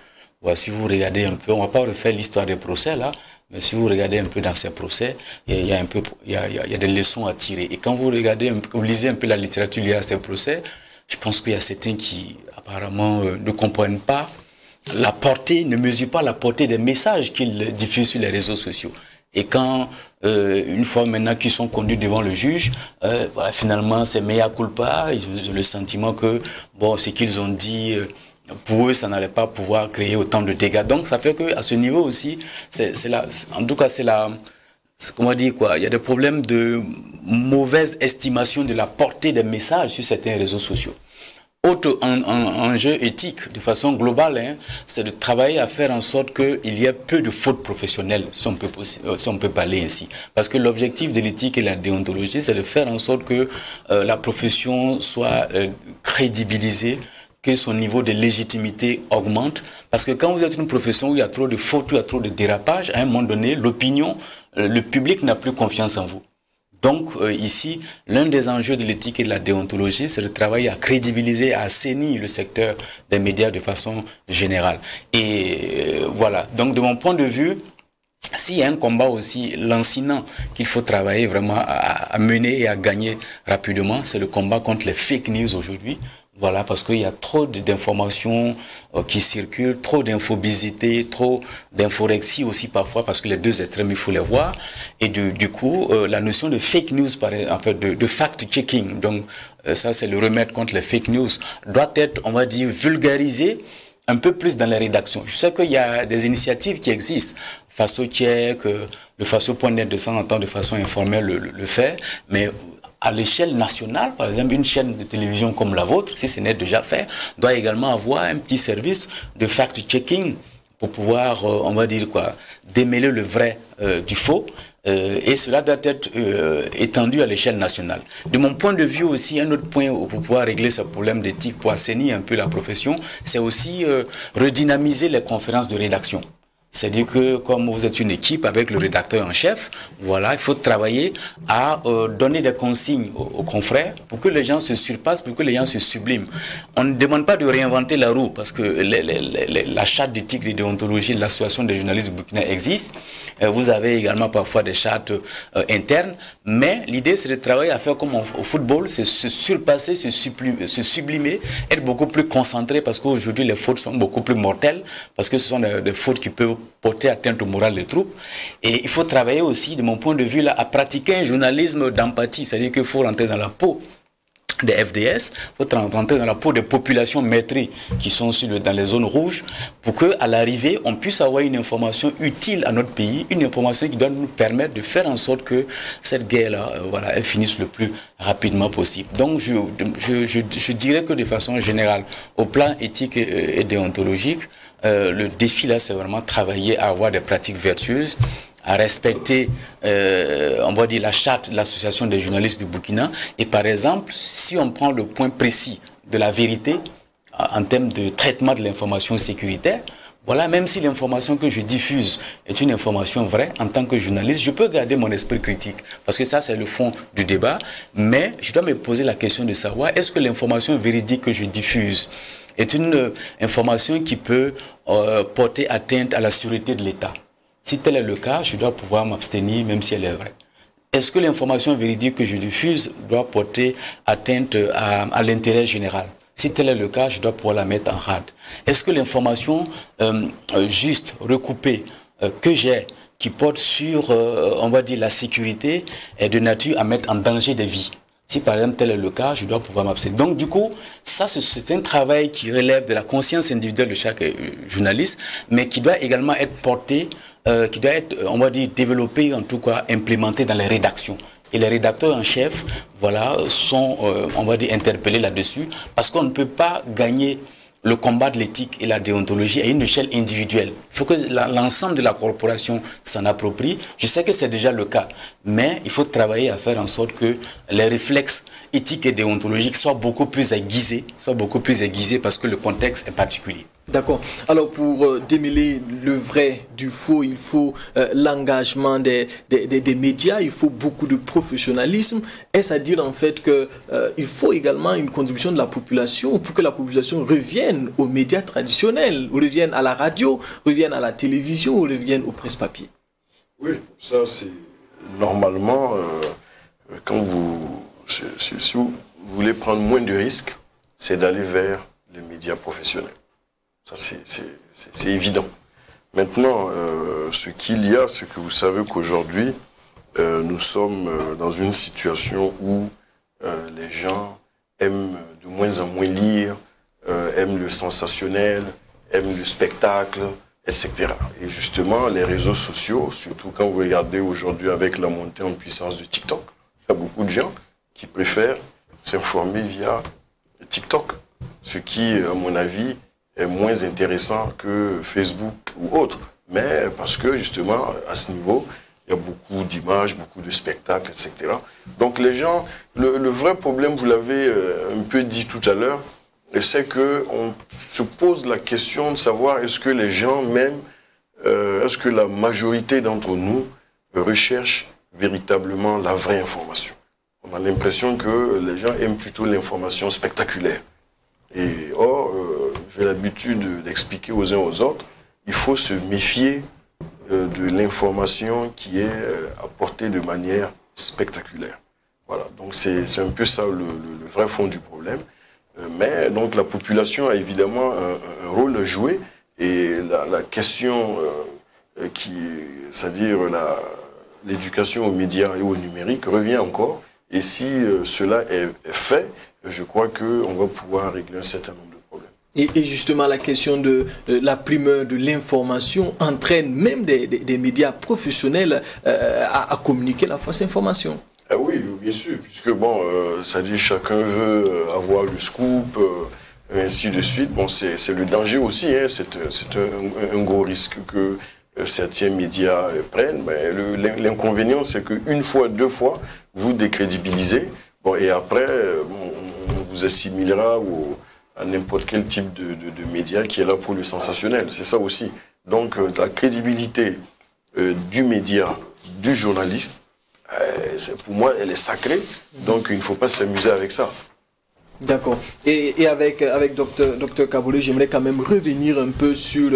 Voilà, si vous regardez un peu, on ne va pas refaire l'histoire des procès là, mais si vous regardez un peu dans ces procès, il y a des leçons à tirer. Et quand vous regardez, vous lisez un peu la littérature liée à ces procès, je pense qu'il y a certains qui apparemment ne comprennent pas la portée, ne mesurent pas la portée des messages qu'ils diffusent sur les réseaux sociaux. Et quand, une fois maintenant qu'ils sont conduits devant le juge, voilà, finalement c'est mea culpa, ils ont le sentiment que bon, ce qu'ils ont dit, pour eux, ça n'allait pas pouvoir créer autant de dégâts. Donc ça fait qu'à ce niveau aussi, en tout cas c'est la... Comment dire quoi? Il y a des problèmes de mauvaise estimation de la portée des messages sur certains réseaux sociaux. Autre enjeu éthique, de façon globale, hein, c'est de travailler à faire en sorte qu'il y ait peu de fautes professionnelles, si on peut parler ainsi. Parce que l'objectif de l'éthique et la déontologie, c'est de faire en sorte que la profession soit crédibilisée, que son niveau de légitimité augmente. Parce que quand vous êtes une profession où il y a trop de fautes, où il y a trop de dérapages, à un moment donné, l'opinion, le public n'a plus confiance en vous. Donc ici, l'un des enjeux de l'éthique et de la déontologie, c'est de travailler à crédibiliser, à assainir le secteur des médias de façon générale. Et voilà, donc de mon point de vue, s'il y a un combat aussi lancinant qu'il faut travailler vraiment à mener et à gagner rapidement, c'est le combat contre les fake news aujourd'hui. Voilà, parce qu'il y a trop d'informations qui circulent, trop d'infobésité, trop d'inforexie aussi parfois, parce que les deux extrêmes, il faut les voir. Et du coup, la notion de fake news, en fait, de fact-checking, donc ça c'est le remède contre les fake news, doit être, on va dire, vulgarisé un peu plus dans les rédactions. Je sais qu'il y a des initiatives qui existent. FasoCheck, le Faso.net de temps en temps de façon informelle le fait, mais à l'échelle nationale, par exemple, une chaîne de télévision comme la vôtre, si ce n'est déjà fait, doit également avoir un petit service de fact-checking pour pouvoir, on va dire quoi, démêler le vrai du faux. Et cela doit être étendu à l'échelle nationale. De mon point de vue aussi, un autre point pour pouvoir régler ce problème d'éthique, pour assainir un peu la profession, c'est aussi redynamiser les conférences de rédaction. C'est-à-dire que comme vous êtes une équipe avec le rédacteur en chef, voilà, il faut travailler à donner des consignes aux confrères pour que les gens se surpassent, pour que les gens se subliment. On ne demande pas de réinventer la roue parce que la charte d'éthique et de déontologie de l'association des journalistes du Burkina existe. Vous avez également parfois des chartes internes, mais l'idée c'est de travailler à faire comme au football, c'est se surpasser, se sublimer, être beaucoup plus concentré parce qu'aujourd'hui les fautes sont beaucoup plus mortelles parce que ce sont des fautes qui peuvent porter atteinte au moral des troupes. Et il faut travailler aussi, de mon point de vue, là, à pratiquer un journalisme d'empathie. C'est-à-dire qu'il faut rentrer dans la peau des FDS, il faut rentrer dans la peau des populations maîtrisées qui sont dans les zones rouges pour qu'à l'arrivée, on puisse avoir une information utile à notre pays, une information qui doit nous permettre de faire en sorte que cette guerre-là, voilà, elle finisse le plus rapidement possible. Donc, je dirais que de façon générale, au plan éthique et déontologique, le défi là, c'est vraiment travailler à avoir des pratiques vertueuses, à respecter, on va dire, la charte de l'association des journalistes du Burkina. Et par exemple, si on prend le point précis de la vérité, en termes de traitement de l'information sécuritaire. Voilà, même si l'information que je diffuse est une information vraie, en tant que journaliste, je peux garder mon esprit critique, parce que ça, c'est le fond du débat. Mais je dois me poser la question de savoir, est-ce que l'information véridique que je diffuse est une information qui peut porter atteinte à la sûreté de l'État? Si tel est le cas, je dois pouvoir m'abstenir, même si elle est vraie. Est-ce que l'information véridique que je diffuse doit porter atteinte à l'intérêt général? Si tel est le cas, je dois pouvoir la mettre en rade. Est-ce que l'information juste, recoupée, que j'ai, qui porte sur, on va dire, la sécurité, est de nature à mettre en danger des vies? Si par exemple tel est le cas, je dois pouvoir m'abstenir. Donc du coup, ça c'est un travail qui relève de la conscience individuelle de chaque journaliste, mais qui doit également être porté, qui doit être, on va dire, développé, en tout cas implémenté dans les rédactions. Et les rédacteurs en chef, voilà, sont, on va dire, interpellés là-dessus, parce qu'on ne peut pas gagner le combat de l'éthique et la déontologie à une échelle individuelle. Il faut que l'ensemble de la corporation s'en approprie. Je sais que c'est déjà le cas, mais il faut travailler à faire en sorte que les réflexes éthiques et déontologiques soient beaucoup plus aiguisés, parce que le contexte est particulier. D'accord. Alors pour démêler le vrai du faux, il faut l'engagement des médias, il faut beaucoup de professionnalisme. Est-ce à dire en fait qu'il faut également une contribution de la population pour que la population revienne aux médias traditionnels, ou revienne à la radio, revienne à la télévision, ou revienne aux presse-papier? Oui, ça c'est normalement, quand si vous voulez prendre moins de risques, c'est d'aller vers les médias professionnels. Ça, c'est évident. Maintenant, ce qu'il y a, c'est que vous savez qu'aujourd'hui, nous sommes dans une situation où les gens aiment de moins en moins lire, aiment le sensationnel, aiment le spectacle, etc. Et justement, les réseaux sociaux, surtout quand vous regardez aujourd'hui avec la montée en puissance de TikTok, il y a beaucoup de gens qui préfèrent s'informer via TikTok. Ce qui, à mon avis, est moins intéressant que Facebook ou autre. Mais parce que, justement, à ce niveau, il y a beaucoup d'images, beaucoup de spectacles, etc. Donc les gens, le vrai problème, vous l'avez un peu dit tout à l'heure, c'est qu'on se pose la question de savoir est-ce que les gens même, est-ce que la majorité d'entre nous recherchent véritablement la vraie information. On a l'impression que les gens aiment plutôt l'information spectaculaire. Et or, j'ai l'habitude d'expliquer aux uns aux autres, il faut se méfier de l'information qui est apportée de manière spectaculaire. Voilà, donc c'est un peu ça le vrai fond du problème. Mais donc la population a évidemment un rôle à jouer et la question c'est-à-dire l'éducation aux médias et au numérique revient encore. Et si cela est fait, je crois qu'on va pouvoir régler un certain nombre de problèmes. Et justement, la question de la primeur de l'information entraîne même des médias professionnels à communiquer la fausse information. Ah oui, bien sûr, puisque bon, ça dit chacun veut avoir le scoop, ainsi de suite. Bon, c'est le danger aussi, hein, c'est un gros risque que certains médias prennent. Mais l'inconvénient, c'est qu'une fois, deux fois, vous décrédibilisez. Bon, et après, on vous assimilera à n'importe quel type de média qui est là pour le sensationnel. C'est ça aussi. Donc, la crédibilité du média, du journaliste, pour moi, elle est sacrée. Donc, il ne faut pas s'amuser avec ça. D'accord. Et avec Dr Kaboulé, j'aimerais quand même revenir un peu sur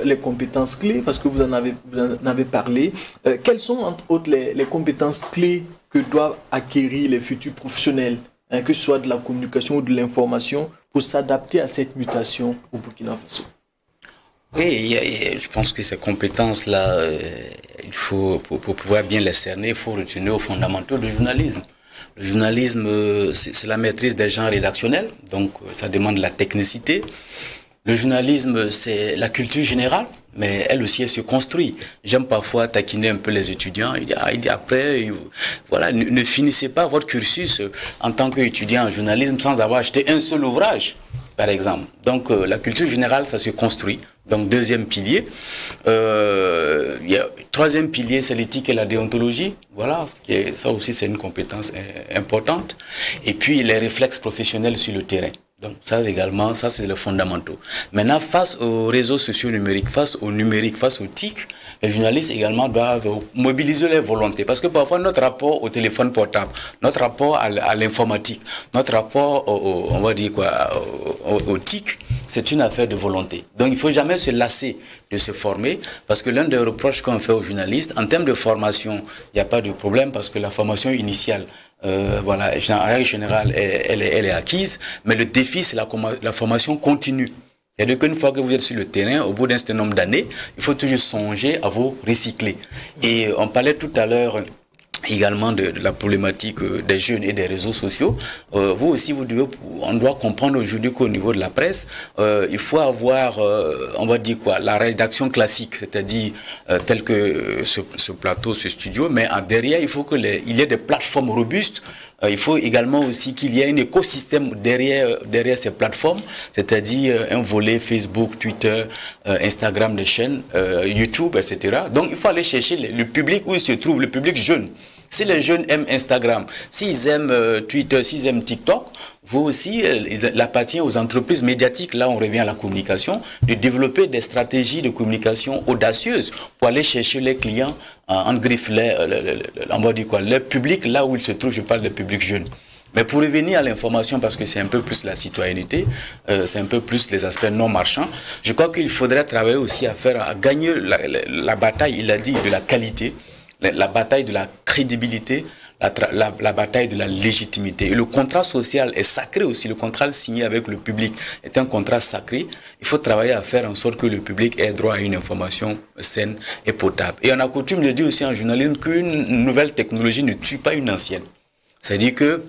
les compétences clés, parce que vous en avez parlé. Quelles sont, entre autres, les compétences clés que doivent acquérir les futurs professionnels, hein, que ce soit de la communication ou de l'information, pour s'adapter à cette mutation au Burkina Faso? Oui, je pense que ces compétences-là, il faut, pour pouvoir bien les cerner, il faut retourner aux fondamentaux du journalisme. Le journalisme, c'est la maîtrise des genres rédactionnels, donc ça demande la technicité. Le journalisme, c'est la culture générale, mais elle aussi, elle se construit. J'aime parfois taquiner un peu les étudiants. Il dit après, voilà, ne finissez pas votre cursus en tant qu'étudiant en journalisme sans avoir acheté un seul ouvrage, par exemple. Donc, la culture générale, ça se construit. Donc, deuxième pilier. Troisième pilier, c'est l'éthique et la déontologie. Voilà, ça aussi, c'est une compétence importante. Et puis, les réflexes professionnels sur le terrain. Donc ça également, ça c'est le fondamental. Maintenant, face aux réseaux sociaux numériques, face au numérique, face aux TIC, les journalistes également doivent mobiliser les volontés. Parce que parfois notre rapport au téléphone portable, notre rapport à l'informatique, notre rapport on va dire quoi, au TIC, c'est une affaire de volonté. Donc il ne faut jamais se lasser de se former, parce que l'un des reproches qu'on fait aux journalistes, en termes de formation, il n'y a pas de problème, parce que la formation initiale, voilà, en règle générale, elle est acquise, mais le défi, c'est la formation continue. C'est-à-dire qu'une fois que vous êtes sur le terrain, au bout d'un certain nombre d'années, il faut toujours songer à vous recycler. Et on parlait tout à l'heure également de la problématique des jeunes et des réseaux sociaux. Vous aussi, on doit comprendre aujourd'hui qu'au niveau de la presse, il faut avoir, on va dire quoi, la rédaction classique, c'est-à-dire tel que ce plateau, ce studio, mais derrière, il faut qu'il y ait des plateformes robustes. Il faut également aussi qu'il y ait un écosystème derrière ces plateformes, c'est-à-dire un volet Facebook, Twitter, Instagram, des chaînes, YouTube, etc. Donc il faut aller chercher le public où il se trouve, le public jeune. Si les jeunes aiment Instagram, s'ils aiment Twitter, s'ils aiment TikTok, vous aussi, il appartient aux entreprises médiatiques, là on revient à la communication, de développer des stratégies de communication audacieuses pour aller chercher les clients, en griffe, on va dire quoi, le public là où il se trouve, je parle de public jeune. Mais pour revenir à l'information, parce que c'est un peu plus la citoyenneté, c'est un peu plus les aspects non marchands, je crois qu'il faudrait travailler aussi à gagner la bataille, il a dit, de la qualité, la bataille de la crédibilité, la bataille de la légitimité. Et le contrat social est sacré aussi. Le contrat signé avec le public est un contrat sacré. Il faut travailler à faire en sorte que le public ait droit à une information saine et potable. Et on a coutume de dire aussi en journalisme qu'une nouvelle technologie ne tue pas une ancienne. C'est-à-dire que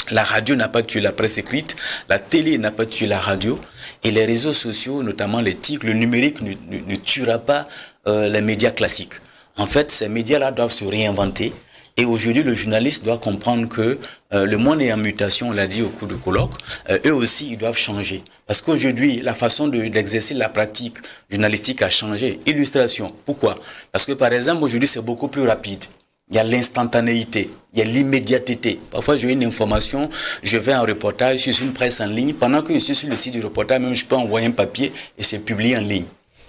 la radio n'a pas tué la presse écrite, la télé n'a pas tué la radio, et les réseaux sociaux, notamment les TIC, le numérique ne tuera pas les médias classiques. En fait, ces médias-là doivent se réinventer. Et aujourd'hui, le journaliste doit comprendre que le monde est en mutation, on l'a dit au cours du colloque. Eux aussi, ils doivent changer. Parce qu'aujourd'hui, la façon d'exercer la pratique journalistique a changé. Illustration. Pourquoi? Parce que, par exemple, aujourd'hui, c'est beaucoup plus rapide. Il y a l'instantanéité, il y a l'immédiateté. Parfois, j'ai une information, je vais en reportage, je suis sur une presse en ligne. Pendant que je suis sur le site du reportage, même je peux envoyer un papier et c'est publié en ligne.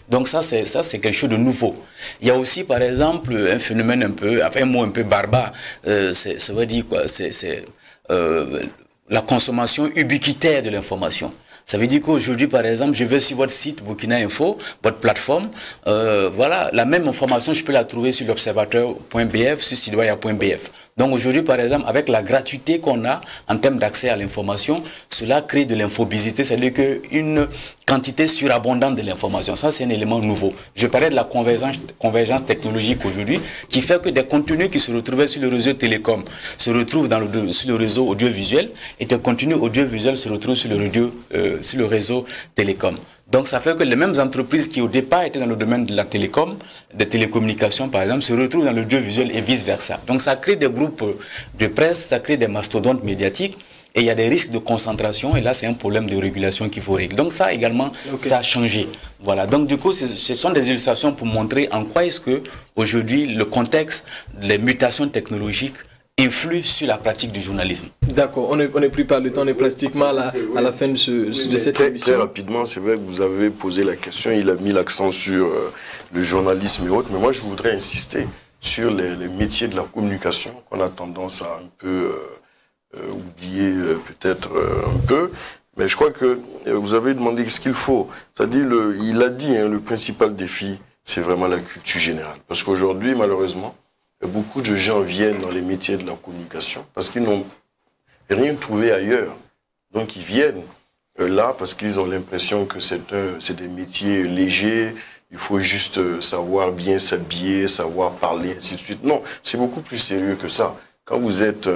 Donc ça c'est quelque chose de nouveau. Il y a aussi par exemple un phénomène un mot un peu barbare, ça veut dire quoi, c'est la consommation ubiquitaire de l'information. Ça veut dire qu'aujourd'hui, par exemple, je vais sur votre site Burkina Info, votre plateforme, voilà, la même information, je peux la trouver sur l'observateur.bf, sur sidoya.bf. Donc aujourd'hui, par exemple, avec la gratuité qu'on a en termes d'accès à l'information, cela crée de l'infobésité, c'est-à-dire qu'une quantité surabondante de l'information. Ça, c'est un élément nouveau. Je parlais de la convergence technologique aujourd'hui, qui fait que des contenus qui se retrouvaient sur le réseau télécom se retrouvent sur le réseau audiovisuel, et des contenus audiovisuels se retrouvent sur le réseau télécom. Donc ça fait que les mêmes entreprises qui au départ étaient dans le domaine de la télécom, des télécommunications par exemple, se retrouvent dans l'audiovisuel et vice-versa. Donc ça crée des groupes de presse, ça crée des mastodontes médiatiques, et il y a des risques de concentration, et là c'est un problème de régulation qu'il faut régler. Donc ça également, ça a changé. Voilà. Donc du coup, ce sont des illustrations pour montrer en quoi est-ce que aujourd'hui le contexte, les mutations technologiques influe sur la pratique du journalisme. D'accord, on n'est plus par le temps, on est pratiquement à la fin de cette émission. Très rapidement, c'est vrai que vous avez posé la question, il a mis l'accent sur le journalisme et autres, mais moi je voudrais insister sur les métiers de la communication qu'on a tendance à un peu oublier peut-être un peu, mais je crois que vous avez demandé ce qu'il faut. C'est-à-dire, il a dit, hein, le principal défi, c'est vraiment la culture générale. Parce qu'aujourd'hui, malheureusement, beaucoup de gens viennent dans les métiers de la communication parce qu'ils n'ont rien trouvé ailleurs. Donc ils viennent là parce qu'ils ont l'impression que c'est des métiers légers, il faut juste savoir bien s'habiller, savoir parler, ainsi de suite. Non, c'est beaucoup plus sérieux que ça. Quand vous êtes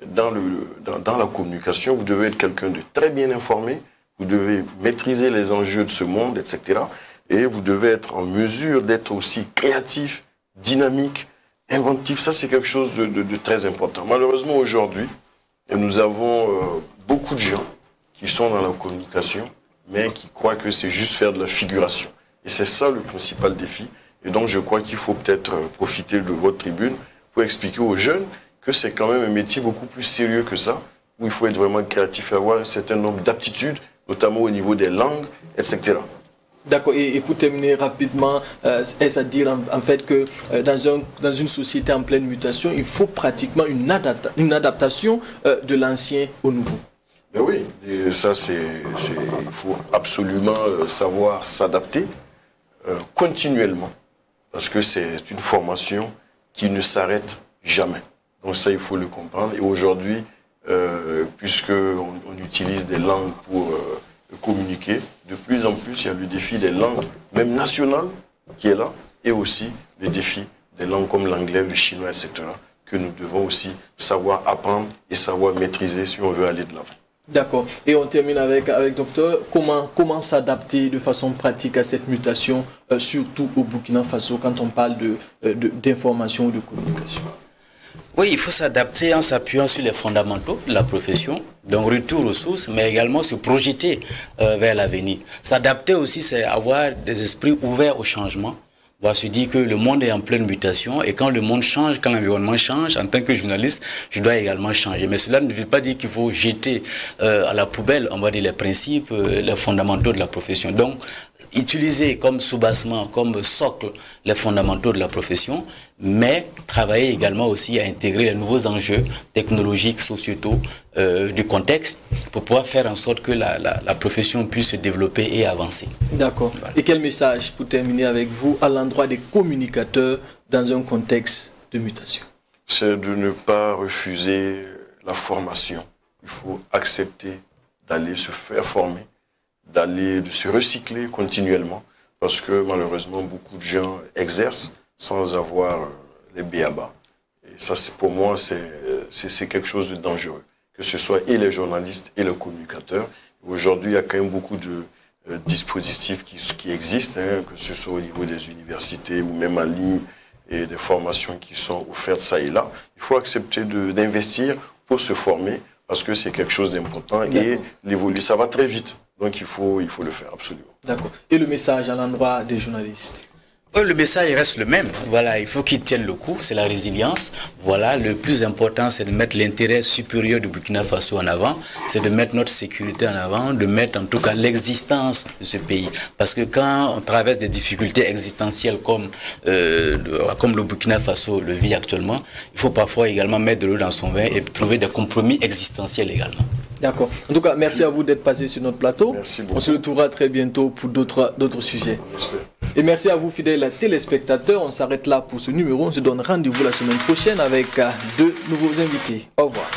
dans la communication, vous devez être quelqu'un de très bien informé, vous devez maîtriser les enjeux de ce monde, etc. Et vous devez être en mesure d'être aussi créatif, dynamique, inventif. Ça, c'est quelque chose de très important. Malheureusement, aujourd'hui, nous avons beaucoup de gens qui sont dans la communication, mais qui croient que c'est juste faire de la figuration. Et c'est ça le principal défi. Et donc, je crois qu'il faut peut-être profiter de votre tribune pour expliquer aux jeunes que c'est quand même un métier beaucoup plus sérieux que ça, où il faut être vraiment créatif et avoir un certain nombre d'aptitudes, notamment au niveau des langues, etc. D'accord, et pour terminer rapidement, est-ce à dire en fait que dans une société en pleine mutation, il faut pratiquement une adaptation de l'ancien au nouveau? Ben oui, et ça il faut absolument savoir s'adapter continuellement, parce que c'est une formation qui ne s'arrête jamais. Donc ça, il faut le comprendre. Et aujourd'hui, puisqu'on utilise des langues pour communiquer, de plus en plus, il y a le défi des langues, même nationales, qui est là, et aussi le défi des langues comme l'anglais, le chinois, etc., que nous devons aussi savoir apprendre et savoir maîtriser si on veut aller de l'avant. D'accord. Et on termine avec docteur, comment s'adapter de façon pratique à cette mutation, surtout au Burkina Faso, quand on parle d'information ou de communication? Oui, il faut s'adapter en s'appuyant sur les fondamentaux de la profession, donc retour aux sources, mais également se projeter vers l'avenir. S'adapter aussi, c'est avoir des esprits ouverts au changement. On va se dire que le monde est en pleine mutation et quand le monde change, quand l'environnement change, en tant que journaliste, je dois également changer. Mais cela ne veut pas dire qu'il faut jeter à la poubelle, on va dire, les principes, les fondamentaux de la profession. Donc, utiliser comme soubassement, comme socle, les fondamentaux de la profession, mais travailler également aussi à intégrer les nouveaux enjeux technologiques, sociétaux du contexte pour pouvoir faire en sorte que la profession puisse se développer et avancer. D'accord. Voilà. Et quel message, pour terminer avec vous, à l'endroit des communicateurs dans un contexte de mutation? C'est de ne pas refuser la formation. Il faut accepter d'aller se faire former, de se recycler continuellement, parce que malheureusement, beaucoup de gens exercent sans avoir les b.a.-ba. Et ça, pour moi, c'est quelque chose de dangereux, que ce soit et les journalistes et les communicateurs. Aujourd'hui, il y a quand même beaucoup de dispositifs qui existent, hein, que ce soit au niveau des universités ou même en ligne, et des formations qui sont offertes ça et là. Il faut accepter d'investir pour se former, parce que c'est quelque chose d'important et l'évoluer, ça va très vite. Donc il faut le faire, absolument. D'accord. Et le message à l'endroit des journalistes? Le message reste le même. Voilà, il faut qu'ils tiennent le coup, c'est la résilience. Voilà, le plus important, c'est de mettre l'intérêt supérieur du Burkina Faso en avant, c'est de mettre notre sécurité en avant, de mettre en tout cas l'existence de ce pays. Parce que quand on traverse des difficultés existentielles comme le Burkina Faso le vit actuellement, il faut parfois également mettre de l'eau dans son vin et trouver des compromis existentiels également. D'accord. En tout cas, merci à vous d'être passé sur notre plateau. Merci beaucoup. On se retrouvera très bientôt pour d'autres sujets. Et merci à vous, fidèles téléspectateurs. On s'arrête là pour ce numéro. On se donne rendez-vous la semaine prochaine avec deux nouveaux invités. Au revoir.